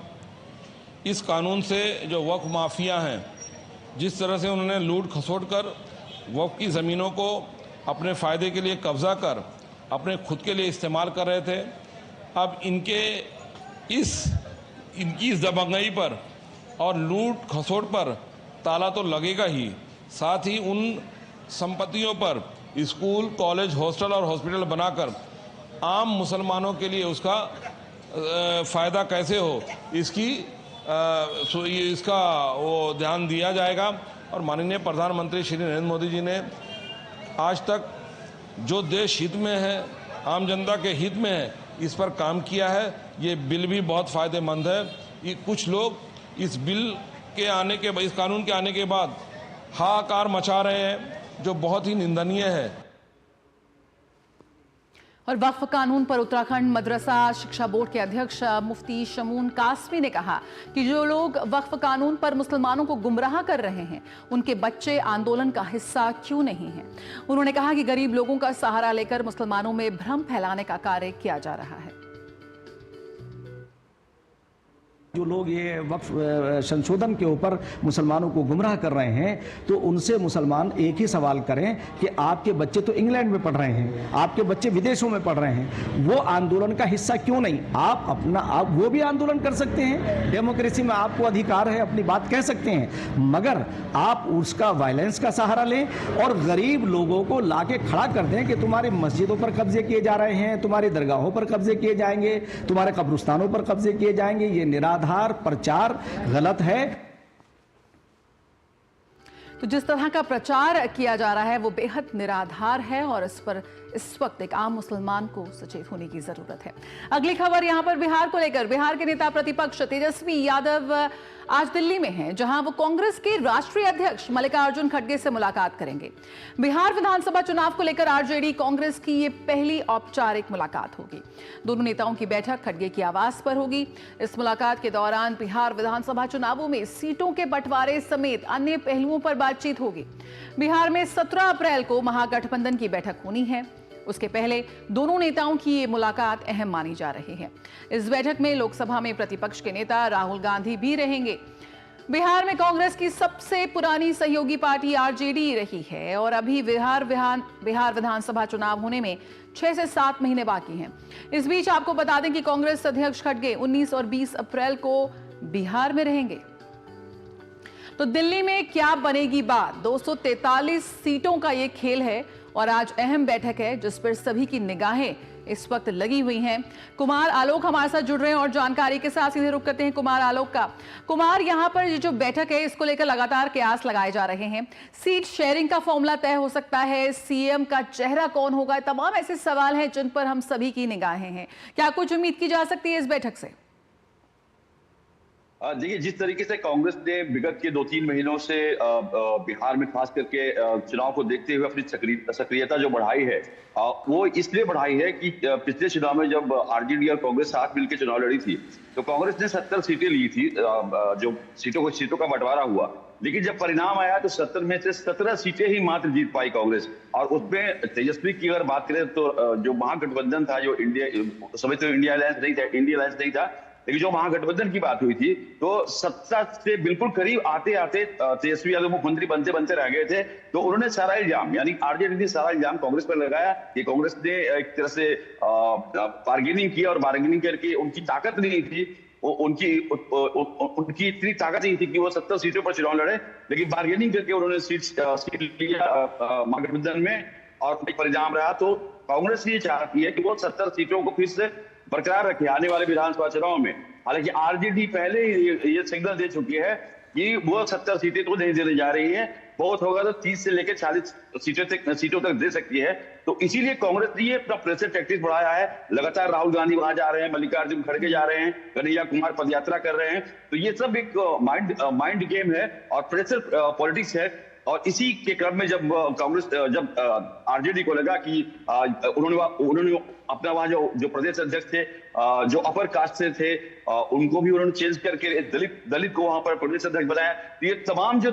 इस कानून से जो वक्फ माफिया हैं, जिस तरह से उन्होंने लूट खसोट कर वक्फ की ज़मीनों को अपने फ़ायदे के लिए कब्ज़ा कर अपने खुद के लिए इस्तेमाल कर रहे थे, अब इनकी इस दबंगई पर और लूट खसोट पर ताला तो लगेगा ही, साथ ही उन संपत्तियों पर स्कूल, कॉलेज, हॉस्टल और हॉस्पिटल बनाकर आम मुसलमानों के लिए उसका फ़ायदा कैसे हो, इसका वो ध्यान दिया जाएगा। और माननीय प्रधानमंत्री श्री नरेंद्र मोदी जी ने आज तक जो देश हित में है, आम जनता के हित में है, इस पर काम किया है। ये बिल भी बहुत फ़ायदेमंद है। ये कुछ लोग इस बिल के आने के इस कानून के आने के बाद हाहाकार मचा रहे हैं, जो बहुत ही निंदनीय है। और वक्फ कानून पर उत्तराखंड मदरसा शिक्षा बोर्ड के अध्यक्ष मुफ्ती शमून कासमी ने कहा कि जो लोग वक्फ कानून पर मुसलमानों को गुमराह कर रहे हैं, उनके बच्चे आंदोलन का हिस्सा क्यों नहीं हैं। उन्होंने कहा कि गरीब लोगों का सहारा लेकर मुसलमानों में भ्रम फैलाने का कार्य किया जा रहा है। जो लोग ये वक्फ संशोधन के ऊपर मुसलमानों को गुमराह कर रहे हैं, तो उनसे मुसलमान एक ही सवाल करें कि आपके बच्चे तो इंग्लैंड में पढ़ रहे हैं, आपके बच्चे विदेशों में पढ़ रहे हैं, वो आंदोलन का हिस्सा क्यों नहीं। आप वो भी आंदोलन कर सकते हैं, डेमोक्रेसी में आपको अधिकार है, अपनी बात कह सकते हैं, मगर आप उसका वायलेंस का सहारा लें और गरीब लोगों को लाके खड़ा कर दें कि तुम्हारी मस्जिदों पर कब्जे किए जा रहे हैं, तुम्हारी दरगाहों पर कब्जे किए जाएंगे, तुम्हारे कब्रिस्तानों पर कब्जे किए जाएंगे। ये निराधार प्रचार गलत है। तो जिस तरह का प्रचार किया जा रहा है वो बेहद निराधार है और इस पर इस वक्त एक आम मुसलमान को सचेत होने की जरूरत है। अगली खबर यहां पर बिहार को लेकर। बिहार के नेता प्रतिपक्ष तेजस्वी यादव आज दिल्ली में हैं, जहां वो कांग्रेस के राष्ट्रीय अध्यक्ष मल्लिकार्जुन खड़गे से मुलाकात करेंगे। बिहार विधानसभा चुनाव को लेकर आरजेडी कांग्रेस की ये पहली औपचारिक मुलाकात होगी। दोनों नेताओं की बैठक खड़गे की आवास पर होगी। इस मुलाकात के दौरान बिहार विधानसभा चुनावों में सीटों के बंटवारे समेत अन्य पहलुओं पर बातचीत होगी। बिहार में 17 अप्रैल को महागठबंधन की बैठक होनी है। उसके पहले दोनों नेताओं की ये मुलाकात अहम मानी जा रही है। इस बैठक में लोकसभा में प्रतिपक्ष के नेता राहुल गांधी भी रहेंगे। बिहार में कांग्रेस की सबसे पुरानी सहयोगी पार्टी आरजेडी रही है और अभी बिहार विधानसभा चुनाव होने में 6 से 7 महीने बाकी हैं। इस बीच आपको बता दें कि कांग्रेस अध्यक्ष खड़गे 19 और 20 अप्रैल को बिहार में रहेंगे। तो दिल्ली में क्या बनेगी बात? 243 सीटों का ये खेल है और आज अहम बैठक है जिस पर सभी की निगाहें इस वक्त लगी हुई हैं। कुमार आलोक हमारे साथ जुड़ रहे हैं और जानकारी के साथ सीधे रुख करते हैं कुमार आलोक का। कुमार, यहाँ पर ये जो बैठक है इसको लेकर लगातार कयास लगाए जा रहे हैं। सीट शेयरिंग का फॉर्मूला तय हो सकता है, सीएम का चेहरा कौन होगा, तमाम ऐसे सवाल हैं जिन पर हम सभी की निगाहें हैं। क्या कुछ उम्मीद की जा सकती है इस बैठक से? देखिए, जिस तरीके से कांग्रेस ने विगत के 2-3 महीनों से बिहार में खास करके चुनाव को देखते हुए अपनी सक्रियता जो बढ़ाई है, वो इसलिए बढ़ाई है कि पिछले चुनाव में जब आरजेडी और कांग्रेस साथ मिलकर चुनाव लड़ी थी तो कांग्रेस ने 70 सीटें ली थी, जो सीटों का बंटवारा हुआ। लेकिन जब परिणाम आया तो 70 में से 17 सीटें ही मात्र जीत पाई कांग्रेस। और उसमें तेजस्वी की अगर बात करें तो जो महागठबंधन था, जो इंडिया अलायंस नहीं था, लेकिन जो महागठबंधन की बात हुई थी तो सत्ता से बिल्कुल करीब आते आते तेजस्वी यादव मुख्यमंत्री बनते रह गए थे। तो उन्होंने सारा इल्जाम, यानी आरजेडी ने सारा इल्जाम कांग्रेस पर लगाया कि कांग्रेस ने एक तरह से बार्गेनिंग किया और बार्गेनिंग करके उनकी ताकत नहीं थी, उनकी इतनी ताकत नहीं थी कि वो 70 सीटों पर चुनाव लड़े, लेकिन बार्गेनिंग करके उन्होंने सीट लिया महागठबंधन में और परिणाम रहा। तो कांग्रेस ये चाहती है कि वो 70 सीटों को फिर से बरकरार रखे आने वाले विधानसभा चुनाव में। हालांकि आरजेडी पहले ही ये सिग्नल दे चुकी है कि वो 70 सीटें तो नहीं देने जा रही है, बहुत होगा तो 30 से लेकर 40 सीटों तक दे सकती है। तो इसीलिए कांग्रेस ने अपना प्रेशर टैक्टिक्स बढ़ाया है। लगातार राहुल गांधी वहां जा रहे हैं, मल्लिकार्जुन खड़गे जा रहे हैं, कन्हैया कुमार पदयात्रा कर रहे हैं। तो ये सब एक माइंड गेम है और प्रेशर पॉलिटिक्स है। और इसी के क्रम में जब आरजेडी को लगा कि उन्होंने अपना वहां जो प्रदेश अध्यक्ष थे, जो अपर कास्ट से थे, उनको भी उन्होंने चेंज करके दलित को वहां पर प्रदेश अध्यक्ष बनाया। तो ये तमाम जो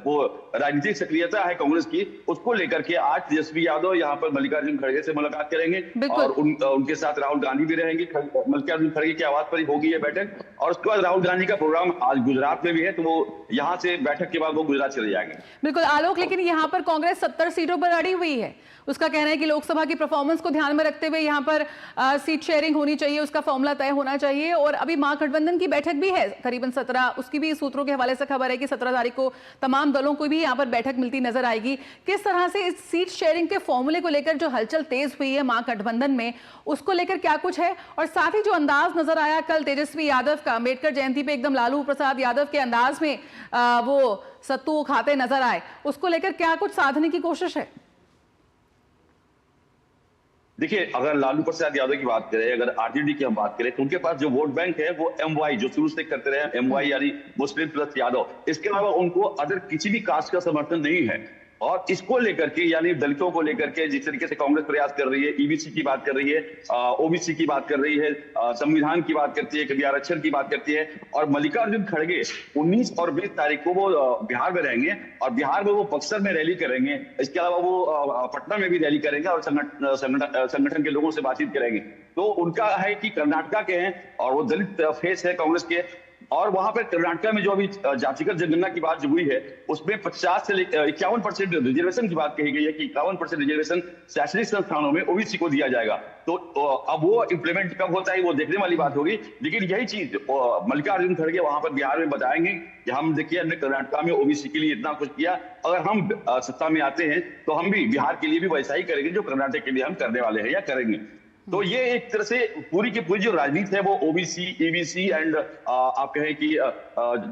वो राजनीतिक सक्रियता है कांग्रेस की, उसको लेकर के आज तेजस्वी यादव यहाँ पर मल्लिकार्जुन खड़गे से मुलाकात करेंगे और उनके साथ राहुल गांधी भी रहेंगे। मल्लिकार्जुन खड़गे की आवाज पर ही होगी ये बैठक। और उसके बाद राहुल गांधी का प्रोग्राम आज गुजरात में भी है, तो वो यहाँ से बैठक के बाद वो गुजरात चले जाएंगे। बिल्कुल आलोक, लेकिन यहाँ पर कांग्रेस 70 सीटों पर अड़ी हुई है। उसका कहना है कि लोकसभा की परफॉर्मेंस को ध्यान में रखते हुए यहाँ पर सीट शेयरिंग होनी चाहिए, उसका फॉर्मूला तय होना चाहिए। और अभी महागठबंधन की बैठक भी है करीबन 17, उसकी भी सूत्रों के हवाले से खबर है कि 17 तारीख को तमाम दलों को भी यहाँ पर बैठक मिलती नजर आएगी। किस तरह से इस सीट शेयरिंग के फॉर्मूले को लेकर जो हलचल तेज हुई है महागठबंधन में, उसको लेकर क्या कुछ है? और साथ ही जो अंदाज नजर आया कल तेजस्वी यादव का, अम्बेडकर जयंती पे एकदम लालू प्रसाद यादव के अंदाज में वो सत्तू खाते नजर आए, उसको लेकर क्या कुछ साधने की कोशिश है? देखिए, अगर लालू प्रसाद यादव की बात करें, अगर आरजेडी की हम बात करें, तो उनके पास जो वोट बैंक है वो MY जो शुरू से करते रहे, MY यानी मुस्लिम प्लस यादव। इसके अलावा उनको अदर किसी भी कास्ट का समर्थन नहीं है। और इसको लेकर के यानी दलितों को लेकर के जिस तरीके से कांग्रेस प्रयास कर रही है, EBC की बात कर रही है, OBC की बात कर रही है, संविधान की बात करती है, कभी आरक्षण की बात करती है। और मल्लिकार्जुन खड़गे 19 और 20 तारीख को वो बिहार में रहेंगे और बिहार में वो बक्सर में रैली करेंगे। इसके अलावा वो पटना में भी रैली करेंगे और संगठन के लोगों से बातचीत करेंगे। तो उनका है कि कर्नाटका के हैं और वो दलित फेस है कांग्रेस के। और वहां पर कर्नाटका में जो अभी जातिगत जनगणना की बात जो हुई है, उसमें 50 से 51% रिजर्वेशन की बात कही गई है कि 51% रिजर्वेशन शैक्षणिक संस्थानों में OBC को दिया जाएगा। तो अब वो इम्प्लीमेंट कब होता है वो देखने वाली बात होगी। लेकिन यही चीज मल्लिकार्जुन खड़गे वहां पर बिहार में बताएंगे कि हम देखिए हमने कर्नाटका में OBC के लिए इतना कुछ किया, अगर हम सत्ता में आते हैं तो हम भी बिहार के लिए भी वैसा ही करेंगे जो कर्नाटक के लिए हम करने वाले हैं या करेंगे। तो ये एक तरह से पूरी की पूरी जो राजनीति है वो OBC, EBC एंड आप कहें कि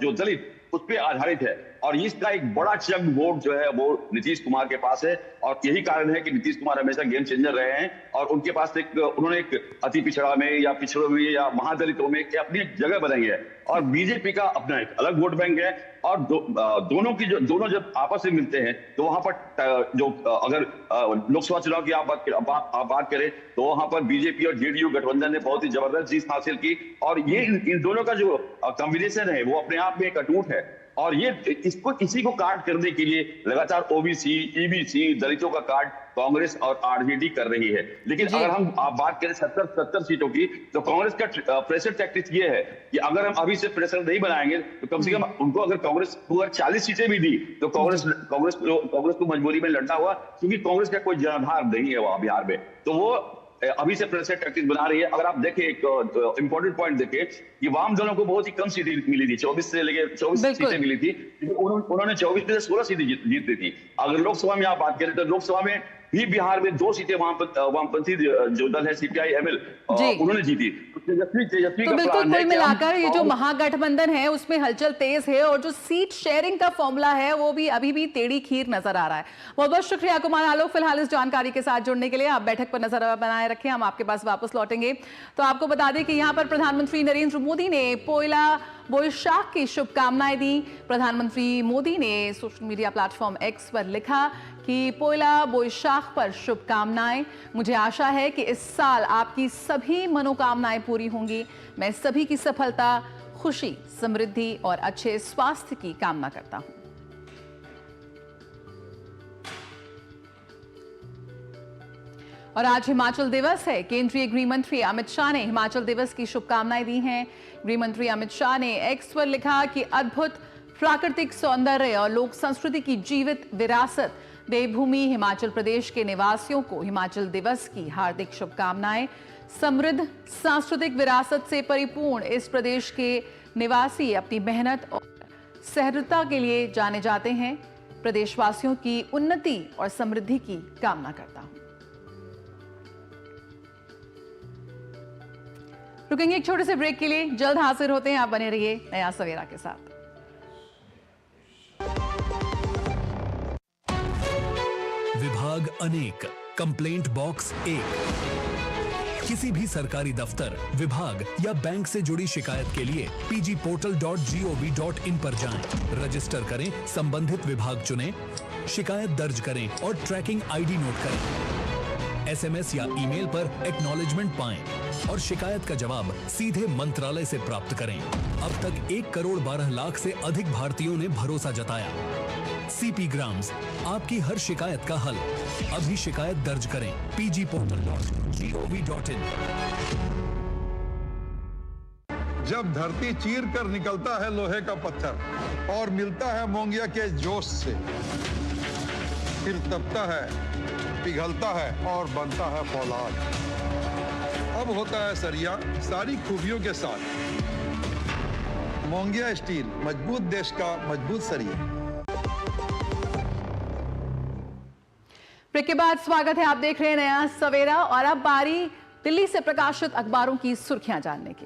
जो दलित उस पर आधारित है। और इसका एक बड़ा चंक वोट जो है वो नीतीश कुमार के पास है। और यही कारण है कि नीतीश कुमार हमेशा गेम चेंजर रहे हैं और उनके पास उन्होंने एक अति पिछड़ा में या पिछड़ों में या महादलितों में अपनी जगह बनाई है। और बीजेपी का अपना एक अलग वोट बैंक है। और दोनों जब आपस में मिलते हैं तो वहां पर जो अगर लोकसभा चुनाव की आप बात करें तो वहां पर बीजेपी और JDU गठबंधन ने बहुत ही जबरदस्त जीत हासिल की। और ये इन दोनों का जो कॉम्बिनेशन है वो अपने आप में एक अटूट है। और ये इसी को काट करने के लिए लगातार OBC, EBC, दलितों का काट कांग्रेस और आरजेडी कर रही है। लेकिन अगर हम बात करें 70 सीटों की, तो कांग्रेस का प्रेशर टैक्टिक्स ये है कि अगर हम अभी से प्रेशर नहीं बनाएंगे तो कम से कम उनको अगर कांग्रेस को अगर 40 सीटें भी दी तो कांग्रेस को मजबूरी में लड़ना हुआ, क्योंकि कांग्रेस का कोई जनाधार नहीं है वहां बिहार में। तो वो अभी से प्रेशर टैक्टिक्स बना रही है। अगर आप देखें एक इंपॉर्टेंट पॉइंट देखें कि वाम दलों को बहुत ही कम सीटें मिली थी, 24 से लेकर 24 सीटें मिली थी। उन्होंने 24 में से 16 सीटें जीत ली थी। अगर लोकसभा में आप बात करें तो लोकसभा में भी बिहार में 2 सीटें वामपंथी जो दल है CPI ML उन्होंने जीती। तेजस्वी तो बिल्कुल कुल मिलाकर ये जो महागठबंधन है उसमें हलचल तेज है और जो सीट शेयरिंग का फॉर्मूला है वो भी अभी भी टेढ़ी खीर नजर आ रहा है। बहुत बहुत शुक्रिया कुमार आलोक फिलहाल इस जानकारी के साथ जुड़ने के लिए। आप बैठक पर नजर बनाए रखें, हम आपके पास वापस लौटेंगे। तो आपको बता दें कि यहाँ पर प्रधानमंत्री नरेंद्र मोदी ने पोइला बोईशाख की शुभकामनाएं दी। प्रधानमंत्री मोदी ने सोशल मीडिया प्लेटफॉर्म X पर लिखा कि पोइला बोईशाख पर शुभकामनाएं। मुझे आशा है कि इस साल आपकी सभी मनोकामनाएं पूरी होंगी। मैं सभी की सफलता, खुशी, समृद्धि और अच्छे स्वास्थ्य की कामना करता हूं। और आज हिमाचल दिवस है। केंद्रीय गृह मंत्री अमित शाह ने हिमाचल दिवस की शुभकामनाएं दी हैं। गृह मंत्री अमित शाह ने X पर लिखा कि अद्भुत प्राकृतिक सौंदर्य और लोक संस्कृति की जीवित विरासत देवभूमि हिमाचल प्रदेश के निवासियों को हिमाचल दिवस की हार्दिक शुभकामनाएं। समृद्ध सांस्कृतिक विरासत से परिपूर्ण इस प्रदेश के निवासी अपनी मेहनत और सहृदता के लिए जाने जाते हैं। प्रदेशवासियों की उन्नति और समृद्धि की कामना करता हूं। रुकेंगे एक छोटे से ब्रेक के लिए, जल्द हाजिर होते हैं। आप बने रहिए नया सवेरा के साथ। विभाग अनेक, कंप्लेंट बॉक्स 1। किसी भी सरकारी दफ्तर, विभाग या बैंक से जुड़ी शिकायत के लिए pgportal.gov.in पर जाएं, रजिस्टर करें, संबंधित विभाग चुनें, शिकायत दर्ज करें और ट्रैकिंग ID नोट करें। SMS या ईमेल पर एक्नॉलेजमेंट पाएं और शिकायत का जवाब सीधे मंत्रालय से प्राप्त करें। अब तक 1 करोड़ 12 लाख से अधिक भारतीयों ने भरोसा जताया। CP ग्राम्स, आपकी हर शिकायत का हल। अभी शिकायत दर्ज करें pgportal.gov.in। जब धरती चीर कर निकलता है लोहे का पत्थर और मिलता है मोंगिया के जोश से, फिर तपता है, पिघलता है और बनता है फौलाद। अब होता है सरिया सारी खूबियों के साथ। मोंगिया स्टील, मजबूत देश का मजबूत सरिया। ब्रेक के बाद स्वागत है, आप देख रहे हैं नया सवेरा। और अब बारी दिल्ली से प्रकाशित अखबारों की सुर्खियां जानने की।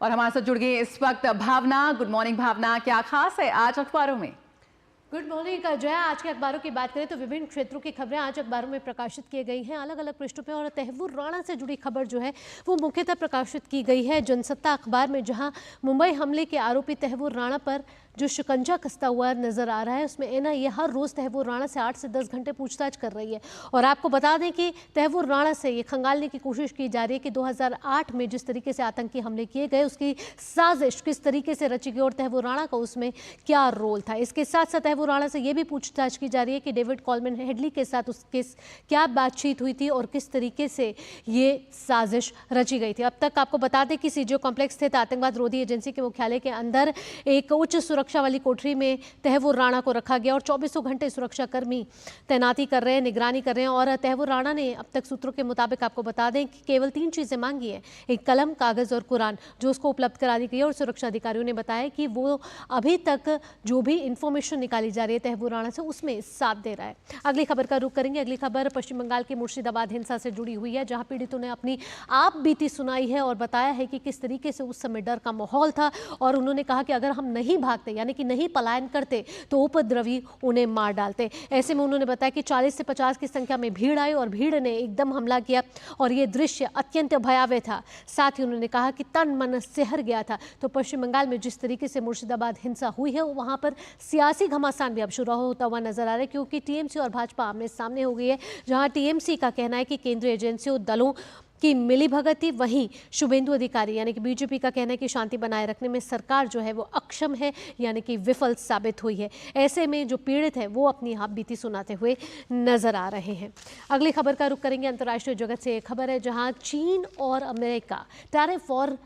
और हमारे साथ जुड़ गई इस वक्त भावना। गुड मॉर्निंग भावना, क्या खास है आज अखबारों में? Good morning Jaya. आज के अखबारों की बात करें तो विभिन्न क्षेत्रों की खबरें आज अखबारों में प्रकाशित की गई हैं, अलग अलग पृष्ठों पे। और तहव्वुर राणा से जुड़ी खबर जो है वो मुख्यतः प्रकाशित की गई है जनसत्ता अखबार में, जहां मुंबई हमले के आरोपी तहव्वुर राणा पर जो शिकंजा कसता हुआ नजर आ रहा है, उसमें एनआईए हर रोज तहव्वुर राणा से 8 से 10 घंटे पूछताछ कर रही है। और आपको बता दें कि तहव्वुर राणा से ये खंगालने की कोशिश की जा रही है कि 2008 में जिस तरीके से आतंकी हमले किए गए उसकी साजिश किस तरीके से रची गई और तहव्वुर राणा का उसमें क्या रोल था। इसके साथ साथ तहव्वुर राणा से ये भी पूछताछ की जा रही है कि डेविड कॉलमैन हेडली के साथ उसके क्या बातचीत हुई थी और किस तरीके से ये साजिश रची गई थी। अब तक आपको बता दें कि सीजीओ कॉम्प्लेक्स स्थित आतंकवाद रोधी एजेंसी के मुख्यालय के अंदर एक उच्च सुरक्षा वाली कोठरी में तहव्वुर राणा को रखा गया और 24 घंटे सुरक्षाकर्मी तैनाती कर रहे हैं, निगरानी कर रहे हैं। और तहव्वुर राणा ने अब तक सूत्रों के मुताबिक आपको बता दें कि केवल 3 चीजें मांगी है, एक कलम, कागज और कुरान, जो उसको उपलब्ध करा दी गई है। और सुरक्षा अधिकारियों ने बताया कि वो अभी तक जो भी इंफॉर्मेशन निकाली जा रही है तहव्वुर राणा से, उसमें साथ दे रहा है। अगली खबर का रुख करेंगे। अगली खबर पश्चिम बंगाल के मुर्शिदाबाद हिंसा से जुड़ी हुई है, जहां पीड़ितों ने अपनी आप बीती सुनाई है और बताया है कि किस तरीके से उस समय डर का माहौल था। और उन्होंने कहा कि अगर हम नहीं भागते यानी कि नहीं पलायन करते तो उपद्रवी उन्हें मार डालते। ऐसे में उन्होंने बताया कि 40 से 50 की संख्या में भीड़ आई और भीड़ ने एकदम हमला किया और ये दृश्य अत्यंत भयावह था। साथ ही उन्होंने कहा कि तन मन सिहर गया था। तो पश्चिम बंगाल में जिस तरीके से मुर्शिदाबाद हिंसा हुई है वहां पर सियासी घमासान भी अब शुरू होता हुआ नजर आ रहा है, क्योंकि टीएमसी और भाजपा आमने सामने हो गई है। जहां टीएमसी का कहना है कि केंद्रीय एजेंसियों दलों की मिलीभगत, वहीं शुभेंदु अधिकारी यानी कि बीजेपी का कहना है कि शांति बनाए रखने में सरकार जो है वो अक्षम है यानी कि विफल साबित हुई है। ऐसे में जो पीड़ित है वो अपनी आप बीती सुनाते हुए नजर आ रहे हैं। अगली खबर का रुख करेंगे अंतर्राष्ट्रीय जगत से। एक खबर है जहां चीन और अमेरिका टैरिफ वॉर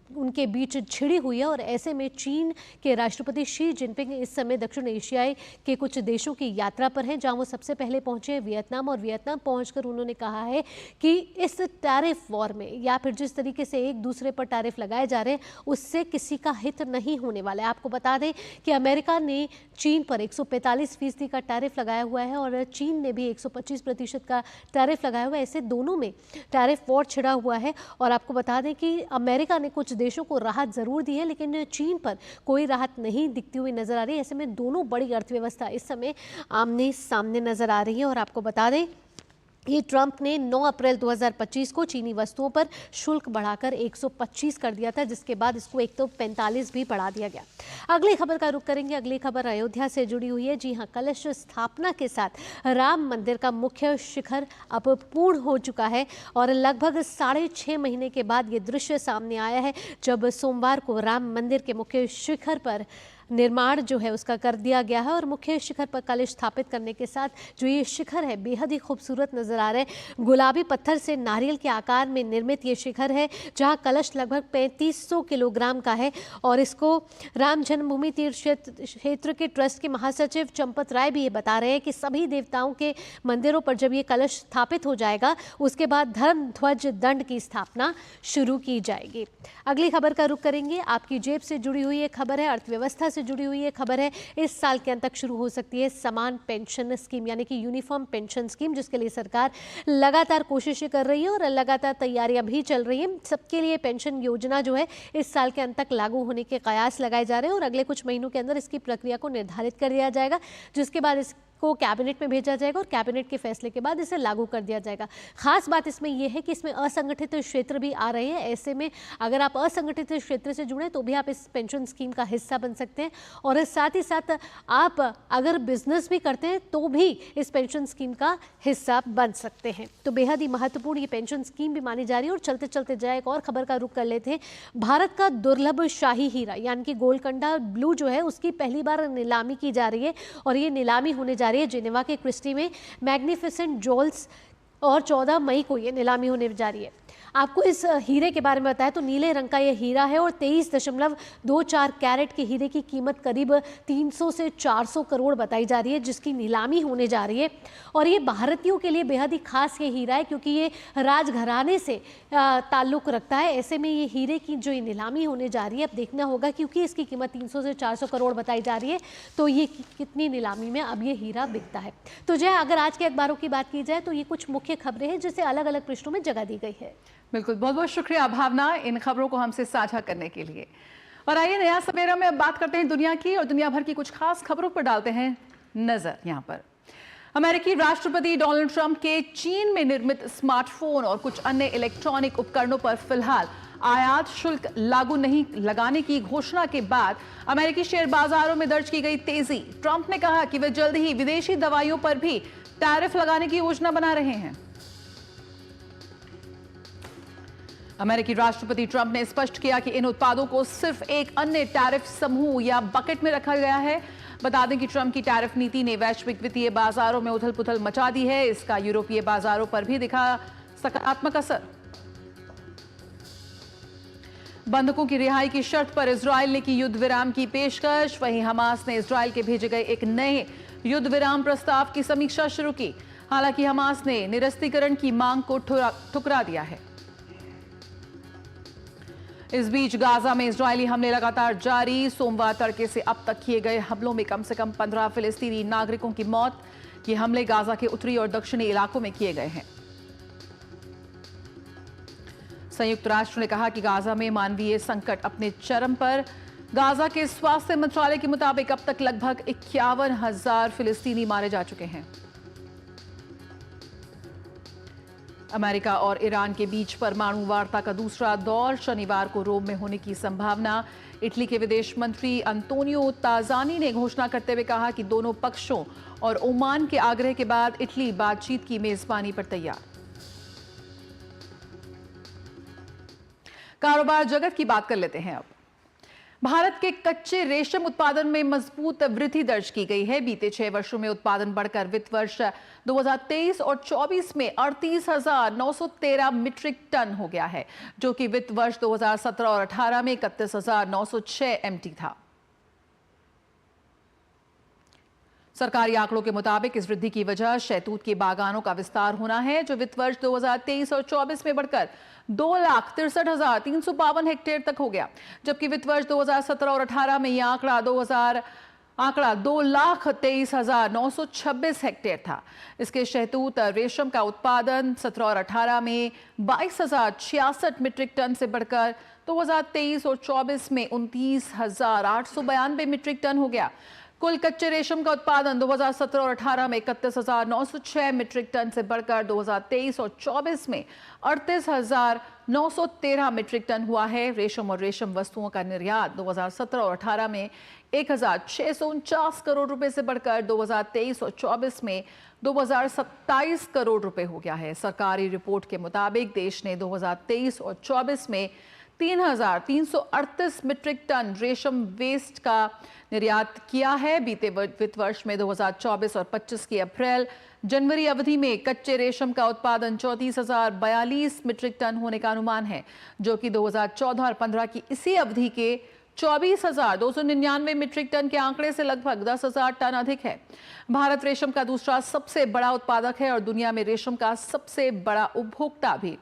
उनके बीच छिड़ी हुई है। और ऐसे में चीन के राष्ट्रपति शी जिनपिंग इस समय दक्षिण एशियाई के कुछ देशों की यात्रा पर हैं, जहां वो सबसे पहले पहुंचे हैं वियतनाम। और वियतनाम पहुंचकर उन्होंने कहा है कि इस टैरिफ वॉर में या फिर जिस तरीके से एक दूसरे पर टैरिफ लगाए जा रहे हैं उससे किसी का हित नहीं होने वाला है। आपको बता दें कि अमेरिका ने चीन पर 145% का टैरिफ लगाया हुआ है और चीन ने भी 125% का टैरिफ लगाया हुआ है। ऐसे दोनों में टैरिफ वॉर छिड़ा हुआ है। और आपको बता दें कि अमेरिका ने कुछ देशों को राहत जरूर दी है, लेकिन चीन पर कोई राहत नहीं दिखती हुई नजर आ रही है। ऐसे में दोनों बड़ी अर्थव्यवस्था इस समय आमने सामने नजर आ रही है। और आपको बता दें ये ट्रंप ने 9 अप्रैल 2025 को चीनी वस्तुओं पर शुल्क बढ़ाकर 125 कर दिया था, जिसके बाद इसको 145 भी बढ़ा दिया गया। अगली खबर का रुख करेंगे। अगली खबर अयोध्या से जुड़ी हुई है। जी हां, कलश स्थापना के साथ राम मंदिर का मुख्य शिखर अब पूर्ण हो चुका है और लगभग 6.5 महीने के बाद ये दृश्य सामने आया है, जब सोमवार को राम मंदिर के मुख्य शिखर पर निर्माण जो है उसका कर दिया गया है। और मुख्य शिखर पर कलश स्थापित करने के साथ जो ये शिखर है बेहद ही खूबसूरत नजर आ रहा है। गुलाबी पत्थर से नारियल के आकार में निर्मित ये शिखर है, जहां कलश लगभग 3500 किलोग्राम का है। और इसको राम जन्मभूमि तीर्थ क्षेत्र के ट्रस्ट के महासचिव चंपत राय भी ये बता रहे हैं कि सभी देवताओं के मंदिरों पर जब ये कलश स्थापित हो जाएगा उसके बाद धर्म ध्वज दंड की स्थापना शुरू की जाएगी। अगली खबर का रुख करेंगे। आपकी जेब से जुड़ी हुई ये खबर है, अर्थव्यवस्था से जुड़ी हुई ये खबर है। इस साल के अंत तक शुरू हो सकती है समान पेंशन स्कीम यानी कि यूनिफॉर्म पेंशन स्कीम, जिसके लिए सरकार लगातार कोशिशें कर रही है और लगातार तैयारियां भी चल रही हैं। सबके लिए पेंशन योजना जो है इस साल के अंत तक लागू होने के कयास लगाए जा रहे हैं और अगले कुछ महीनों के अंदर इसकी प्रक्रिया को निर्धारित कर दिया जाएगा, जिसके बाद इसको कैबिनेट में भेजा जाएगा और कैबिनेट के फैसले के बाद इसे लागू कर दिया जाएगा। खास बात इसमें यह है कि इसमें असंगठित क्षेत्र भी आ रहे हैं। ऐसे में अगर आप असंगठित क्षेत्र से जुड़े तो भी आप इस पेंशन स्कीम का हिस्सा बन सकते हैं और साथ ही साथ आप अगर बिजनेस भी करते हैं तो भी इस पेंशन स्कीम का हिस्सा बन सकते हैं। तो बेहद ही महत्वपूर्ण ये पेंशन स्कीम भी मानी जा रही है। और चलते चलते जाए एक और खबर का रुख कर लेते हैं। भारत का दुर्लभ शाही हीरा यानी कि गोलकंडा ब्लू जो है उसकी पहली बार नीलामी की जा रही है और ये नीलामी होने जा रही है जिनेवा के क्रिस्टी में मैग्निफिसेंट ज्वेल्स और 14 मई को ये नीलामी होने जा रही है। आपको इस हीरे के बारे में बताया तो नीले रंग का ये हीरा है और 23.24 कैरेट के हीरे की कीमत करीब 300 से 400 करोड़ बताई जा रही है, जिसकी नीलामी होने जा रही है। और ये भारतीयों के लिए बेहद ही खास ये हीरा है क्योंकि ये राजघराने से ताल्लुक़ रखता है। ऐसे में ये हीरे की जो ये नीलामी होने जा रही है अब देखना होगा, क्योंकि इसकी कीमत 300 से 400 करोड़ बताई जा रही है, तो ये कितनी नीलामी में अब ये हीरा बिकता है। तो जय, अगर आज के अखबारों की बात की जाए तो ये कुछ मुख्य खबरें हैं जिसे अलग अलग पृष्ठों में जगह दी गई है। बिल्कुल, बहुत बहुत शुक्रिया भावना इन खबरों को हमसे साझा करने के लिए। और आइए नया सवेरा में अब बात करते हैं दुनिया की और दुनिया भर की कुछ खास खबरों पर डालते हैं नजर। यहाँ पर अमेरिकी राष्ट्रपति डोनाल्ड ट्रंप के चीन में निर्मित स्मार्टफोन और कुछ अन्य इलेक्ट्रॉनिक उपकरणों पर फिलहाल आयात शुल्क लागू नहीं लगाने की घोषणा के बाद अमेरिकी शेयर बाजारों में दर्ज की गई तेजी। ट्रंप ने कहा कि वे जल्द ही विदेशी दवाइयों पर भी टैरिफ लगाने की योजना बना रहे हैं। अमेरिकी राष्ट्रपति ट्रंप ने स्पष्ट किया कि इन उत्पादों को सिर्फ एक अन्य टैरिफ समूह या बकेट में रखा गया है। बता दें कि ट्रंप की टैरिफ नीति ने वैश्विक वित्तीय बाजारों में उथल पुथल मचा दी है। इसका यूरोपीय बाजारों पर भी दिखा सकारात्मक असर। बंधकों की रिहाई की शर्त पर इजरायल ने की युद्ध विराम की पेशकश। वहीं हमास ने इजरायल के भेजे गए एक नए युद्ध विराम प्रस्ताव की समीक्षा शुरू की। हालांकि हमास ने निरस्तीकरण की मांग को ठुकरा दिया है। इस बीच गाजा में इजरायली हमले लगातार जारी। सोमवार तड़के से अब तक किए गए हमलों में कम से कम 15 फिलिस्तीनी नागरिकों की मौत। ये हमले गाजा के उत्तरी और दक्षिणी इलाकों में किए गए हैं। संयुक्त राष्ट्र ने कहा कि गाजा में मानवीय संकट अपने चरम पर। गाजा के स्वास्थ्य मंत्रालय के मुताबिक अब तक लगभग 51,000 फिलिस्तीनी मारे जा चुके हैं। अमेरिका और ईरान के बीच परमाणु वार्ता का दूसरा दौर शनिवार को रोम में होने की संभावना। इटली के विदेश मंत्री अंतोनियो ताजानी ने घोषणा करते हुए कहा कि दोनों पक्षों और ओमान के आग्रह के बाद इटली बातचीत की मेजबानी पर तैयार। कारोबार जगत की बात कर लेते हैं अब। भारत के कच्चे रेशम उत्पादन में मजबूत वृद्धि दर्ज की गई है। बीते 6 वर्षों में उत्पादन बढ़कर वित्त वर्ष 2023 और 24 में 38,913 मीट्रिक टन हो गया है, जो कि वित्त वर्ष 2017 और 18 में 31,906 MT था। सरकारी आंकड़ों के मुताबिक इस वृद्धि की वजह शहतूत के बागानों का विस्तार होना है, जो वित्त वर्ष 2023 और 24 में बढ़कर 2,63,352 हेक्टेयर तक हो गया, जबकि वित्त वर्ष 2017 और 18 में यह आंकड़ा 2,23,926 हेक्टेयर था। इसके शहतूत रेशम का उत्पादन 17 और 18 में 22,066 मीट्रिक टन से बढ़कर 2023 और 24 में 29,892 मीट्रिक टन हो गया। कुल कच्चे रेशम का उत्पादन 2017 और 18 में 31,906 मीट्रिक टन से बढ़कर 2023 और 24 में 38,913 मीट्रिक टन हुआ है। रेशम और रेशम वस्तुओं का निर्यात 2017 और 18 में 1,649 करोड़ रुपए से बढ़कर 2023 और 24 में 2,027 करोड़ रुपए हो गया है। सरकारी रिपोर्ट के मुताबिक देश ने 2023 और 24 में 3,338 मीट्रिक टन रेशम वेस्ट का निर्यात किया है। बीते वित्त वर्ष में 2024 और 25 की अप्रैल जनवरी अवधि में कच्चे रेशम का उत्पादन 34,042 मीट्रिक टन होने का अनुमान है, जो कि 2014 और 15 की इसी अवधि के 24,299 मीट्रिक टन के आंकड़े से लगभग 10,000 टन अधिक है। भारत रेशम का दूसरा सबसे बड़ा उत्पादक है और दुनिया में रेशम का सबसे बड़ा उपभोक्ता भी।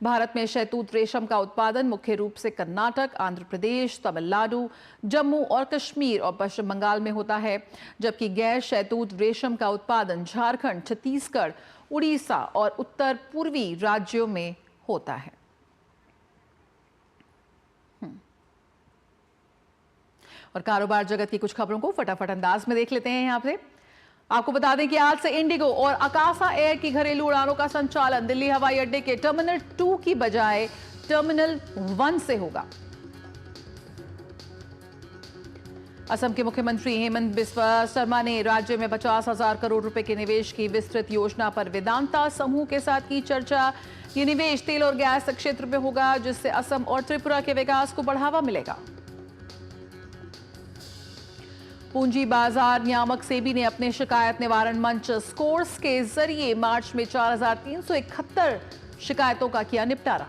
भारत में शहतूत रेशम का उत्पादन मुख्य रूप से कर्नाटक, आंध्र प्रदेश, तमिलनाडु, जम्मू और कश्मीर और पश्चिम बंगाल में होता है, जबकि गैर शहतूत रेशम का उत्पादन झारखंड, छत्तीसगढ़, उड़ीसा और उत्तर पूर्वी राज्यों में होता है। और कारोबार जगत की कुछ खबरों को फटाफट अंदाज में देख लेते हैं। यहाँ पे आपको बता दें कि आज से इंडिगो और आकाशा एयर की घरेलू उड़ानों का संचालन दिल्ली हवाई अड्डे के टर्मिनल 2 की बजाय टर्मिनल 1 से होगा। असम के मुख्यमंत्री हेमंत बिस्वा शर्मा ने राज्य में 50,000 करोड़ रुपए के निवेश की विस्तृत योजना पर वेदांता समूह के साथ की चर्चा। ये निवेश तेल और गैस क्षेत्र में होगा, जिससे असम और त्रिपुरा के विकास को बढ़ावा मिलेगा। पूंजी बाजार नियामक सेबी ने अपने शिकायत निवारण मंच स्कोर्स के जरिए मार्च में 4,371 शिकायतों का किया निपटारा।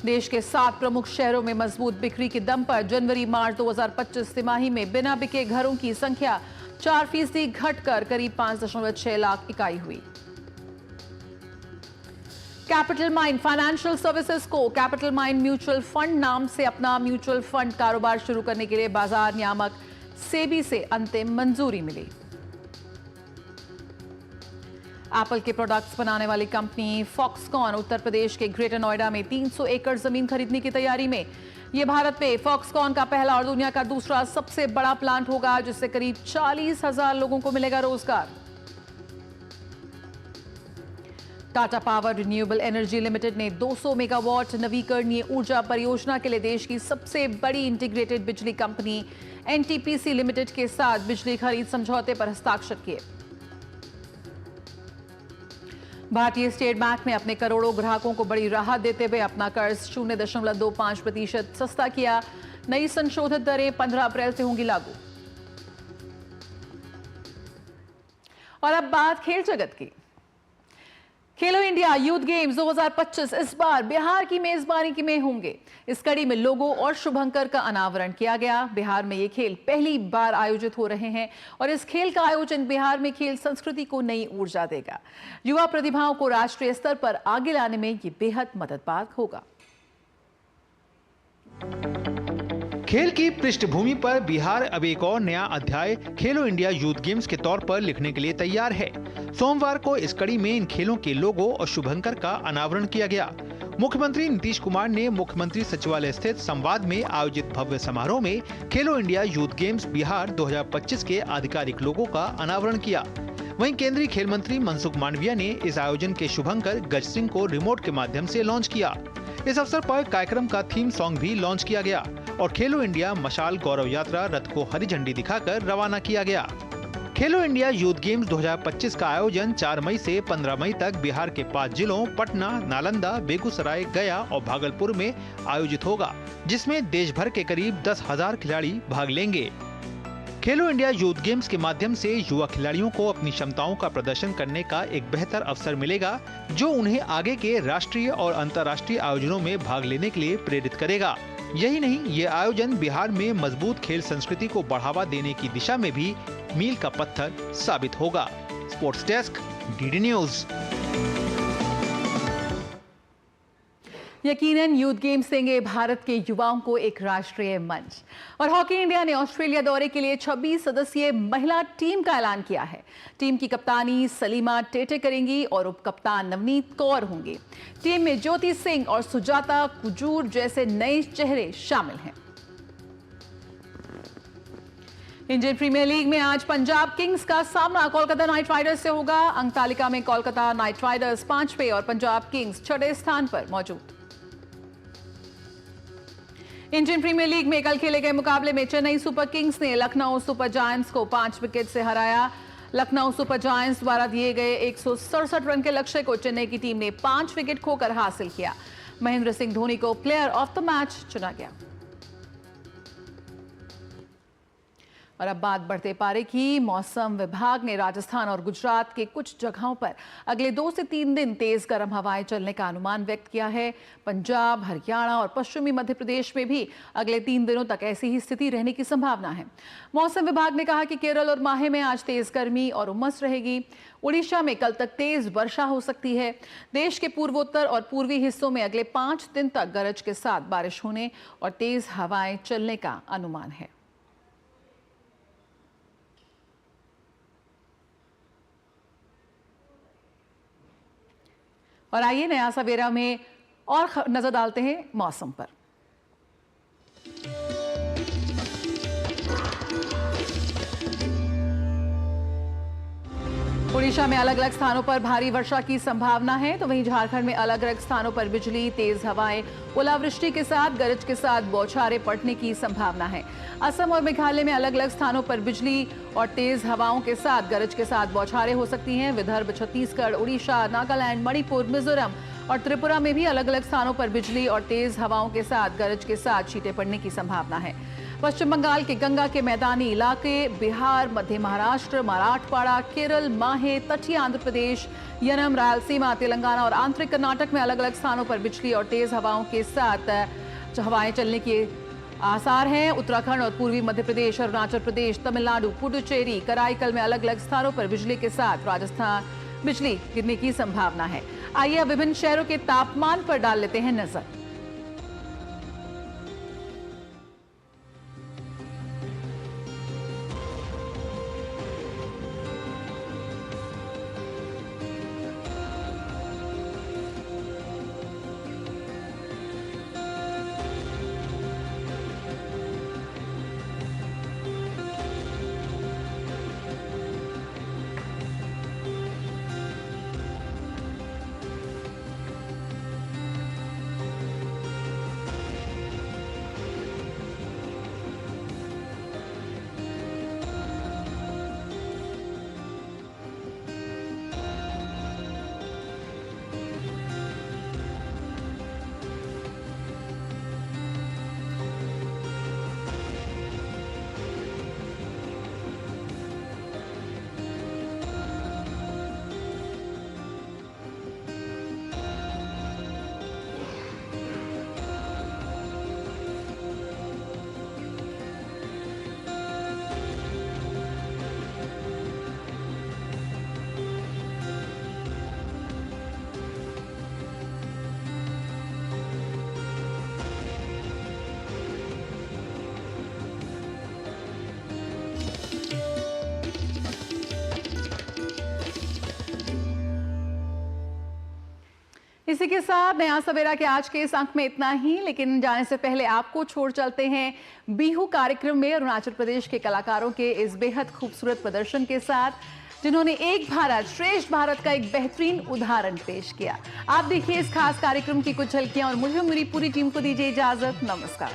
देश के 7 प्रमुख शहरों में मजबूत बिक्री के दम पर जनवरी मार्च 2025 तिमाही में बिना बिके घरों की संख्या 4% घटकर करीब 5.6 लाख इकाई हुई। कैपिटल माइंड फाइनेंशियल सर्विसेज को कैपिटल माइंड म्यूचुअल फंड नाम से अपना म्यूचुअल फंड कारोबार शुरू करने के लिए बाजार नियामक सेबी से अंतिम मंजूरी मिली। एप्पल के प्रोडक्ट्स बनाने वाली कंपनी फॉक्सकॉन उत्तर प्रदेश के ग्रेटर नोएडा में 300 एकड़ जमीन खरीदने की तैयारी में। यह भारत में फॉक्सकॉन का पहला और दुनिया का दूसरा सबसे बड़ा प्लांट होगा, जिससे करीब 40,000 लोगों को मिलेगा रोजगार। Tata power renewable energy limited ने 200 मेगावाट नवीकरणीय ऊर्जा परियोजना के लिए देश की सबसे बड़ी इंटीग्रेटेड बिजली कंपनी एनटीपीसी लिमिटेड के साथ बिजली खरीद समझौते पर हस्ताक्षर किए। भारतीय स्टेट बैंक ने अपने करोड़ों ग्राहकों को बड़ी राहत देते हुए अपना कर्ज 0.25% सस्ता किया। नई संशोधित दरें 15 अप्रैल से होंगी लागू। और अब बात खेल जगत की। खेलो इंडिया यूथ गेम्स 2025 इस बार बिहार की मेजबानी में होंगे। इस कड़ी में लोगो और शुभंकर का अनावरण किया गया। बिहार में ये खेल पहली बार आयोजित हो रहे हैं और इस खेल का आयोजन बिहार में खेल संस्कृति को नई ऊर्जा देगा। युवा प्रतिभाओं को राष्ट्रीय स्तर पर आगे लाने में ये बेहद मददगार होगा। खेल की पृष्ठभूमि पर बिहार अब एक और नया अध्याय खेलो इंडिया यूथ गेम्स के तौर पर लिखने के लिए तैयार है। सोमवार को इस कड़ी में इन खेलों के लोगो और शुभंकर का अनावरण किया गया। मुख्यमंत्री नीतीश कुमार ने मुख्यमंत्री सचिवालय स्थित संवाद में आयोजित भव्य समारोह में खेलो इंडिया यूथ गेम्स बिहार 2025 के आधिकारिक लोगो का अनावरण किया। वहीं केंद्रीय खेल मंत्री मनसुख मांडविया ने इस आयोजन के शुभंकर गज सिंह को रिमोट के माध्यम से लॉन्च किया। इस अवसर पर कार्यक्रम का थीम सॉन्ग भी लॉन्च किया गया और खेलो इंडिया मशाल गौरव यात्रा रथ को हरी झंडी दिखाकर रवाना किया गया। खेलो इंडिया यूथ गेम्स 2025 का आयोजन 4 मई से 15 मई तक बिहार के 5 जिलों पटना, नालंदा, बेगूसराय, गया और भागलपुर में आयोजित होगा, जिसमें देश भर के करीब 10,000 खिलाड़ी भाग लेंगे। खेलो इंडिया यूथ गेम्स के माध्यम से युवा खिलाड़ियों को अपनी क्षमताओं का प्रदर्शन करने का एक बेहतर अवसर मिलेगा, जो उन्हें आगे के राष्ट्रीय और अंतर्राष्ट्रीय आयोजनों में भाग लेने के लिए प्रेरित करेगा। यही नहीं, ये आयोजन बिहार में मजबूत खेल संस्कृति को बढ़ावा देने की दिशा में भी मील का पत्थर साबित होगा। Sports desk, DD news. यकीनन यूथ गेम्स देंगे भारत के युवाओं को एक राष्ट्रीय मंच। और हॉकी इंडिया ने ऑस्ट्रेलिया दौरे के लिए 26 सदस्यीय महिला टीम का ऐलान किया है। टीम की कप्तानी सलीमा टेटे करेंगी और उप कप्तान नवनीत कौर होंगी। टीम में ज्योति सिंह और सुजाता कुजूर जैसे नए चेहरे शामिल हैं। इंडियन प्रीमियर लीग में आज पंजाब किंग्स का सामना कोलकाता नाइट राइडर्स से होगा। अंक तालिका में कोलकाता नाइट राइडर्स 5 पे और पंजाब किंग्स 6ठे स्थान पर मौजूद। इंडियन प्रीमियर लीग में कल खेले गए मुकाबले में चेन्नई सुपर किंग्स ने लखनऊ सुपर जायंट्स को 5 विकेट से हराया। लखनऊ सुपर जायंट्स द्वारा दिए गए 167 रन के लक्ष्य को चेन्नई की टीम ने 5 विकेट खोकर हासिल किया। महेंद्र सिंह धोनी को प्लेयर ऑफ द मैच चुना गया। और अब बात बढ़ते पारे की। मौसम विभाग ने राजस्थान और गुजरात के कुछ जगहों पर अगले 2 से 3 दिन तेज गर्म हवाएं चलने का अनुमान व्यक्त किया है। पंजाब, हरियाणा और पश्चिमी मध्य प्रदेश में भी अगले 3 दिनों तक ऐसी ही स्थिति रहने की संभावना है। मौसम विभाग ने कहा कि केरल और माहे में आज तेज गर्मी और उमस रहेगी। उड़ीसा में कल तक तेज वर्षा हो सकती है। देश के पूर्वोत्तर और पूर्वी हिस्सों में अगले 5 दिन तक गरज के साथ बारिश होने और तेज हवाएं चलने का अनुमान है। और आइए नया सवेरा में और नजर डालते हैं मौसम पर। ओडिशा में अलग अलग स्थानों पर भारी वर्षा की संभावना है, तो वहीं झारखंड में अलग अलग स्थानों पर बिजली, तेज हवाएं, ओलावृष्टि के साथ गरज के साथ बौछारें पड़ने की संभावना है। असम और मेघालय में अलग अलग स्थानों पर बिजली और तेज हवाओं के साथ गरज के साथ बौछारें हो सकती हैं। विदर्भ, छत्तीसगढ़, उड़ीसा, नागालैंड, मणिपुर, मिजोरम और त्रिपुरा में भी अलग अलग स्थानों पर बिजली और तेज हवाओं के साथ गरज के साथ छींटे पड़ने की संभावना है। पश्चिम बंगाल के गंगा के मैदानी इलाके, बिहार, मध्य महाराष्ट्र, मराठवाड़ा, केरल, माहे, तटीय आंध्र प्रदेश, यनम, रायलसीमा, तेलंगाना और आंतरिक कर्नाटक में अलग अलग स्थानों पर बिजली और तेज हवाओं के साथ हवाएं चलने के आसार हैं। उत्तराखंड और पूर्वी मध्य प्रदेश, अरुणाचल प्रदेश, तमिलनाडु, पुडुचेरी, कराईकल में अलग अलग स्थानों पर बिजली के साथ राजस्थान बिजली गिरने की संभावना है। आइए अब विभिन्न शहरों के तापमान पर डाल लेते हैं नजर। इसी के साथ नया सवेरा के आज के इस अंक में इतना ही, लेकिन जाने से पहले आपको छोड़ चलते हैं बिहू कार्यक्रम में अरुणाचल प्रदेश के कलाकारों के इस बेहद खूबसूरत प्रदर्शन के साथ, जिन्होंने एक भारत श्रेष्ठ भारत का एक बेहतरीन उदाहरण पेश किया। आप देखिए इस खास कार्यक्रम की कुछ झलकियां और मुझे मेरी पूरी टीम को दीजिए इजाजत। नमस्कार।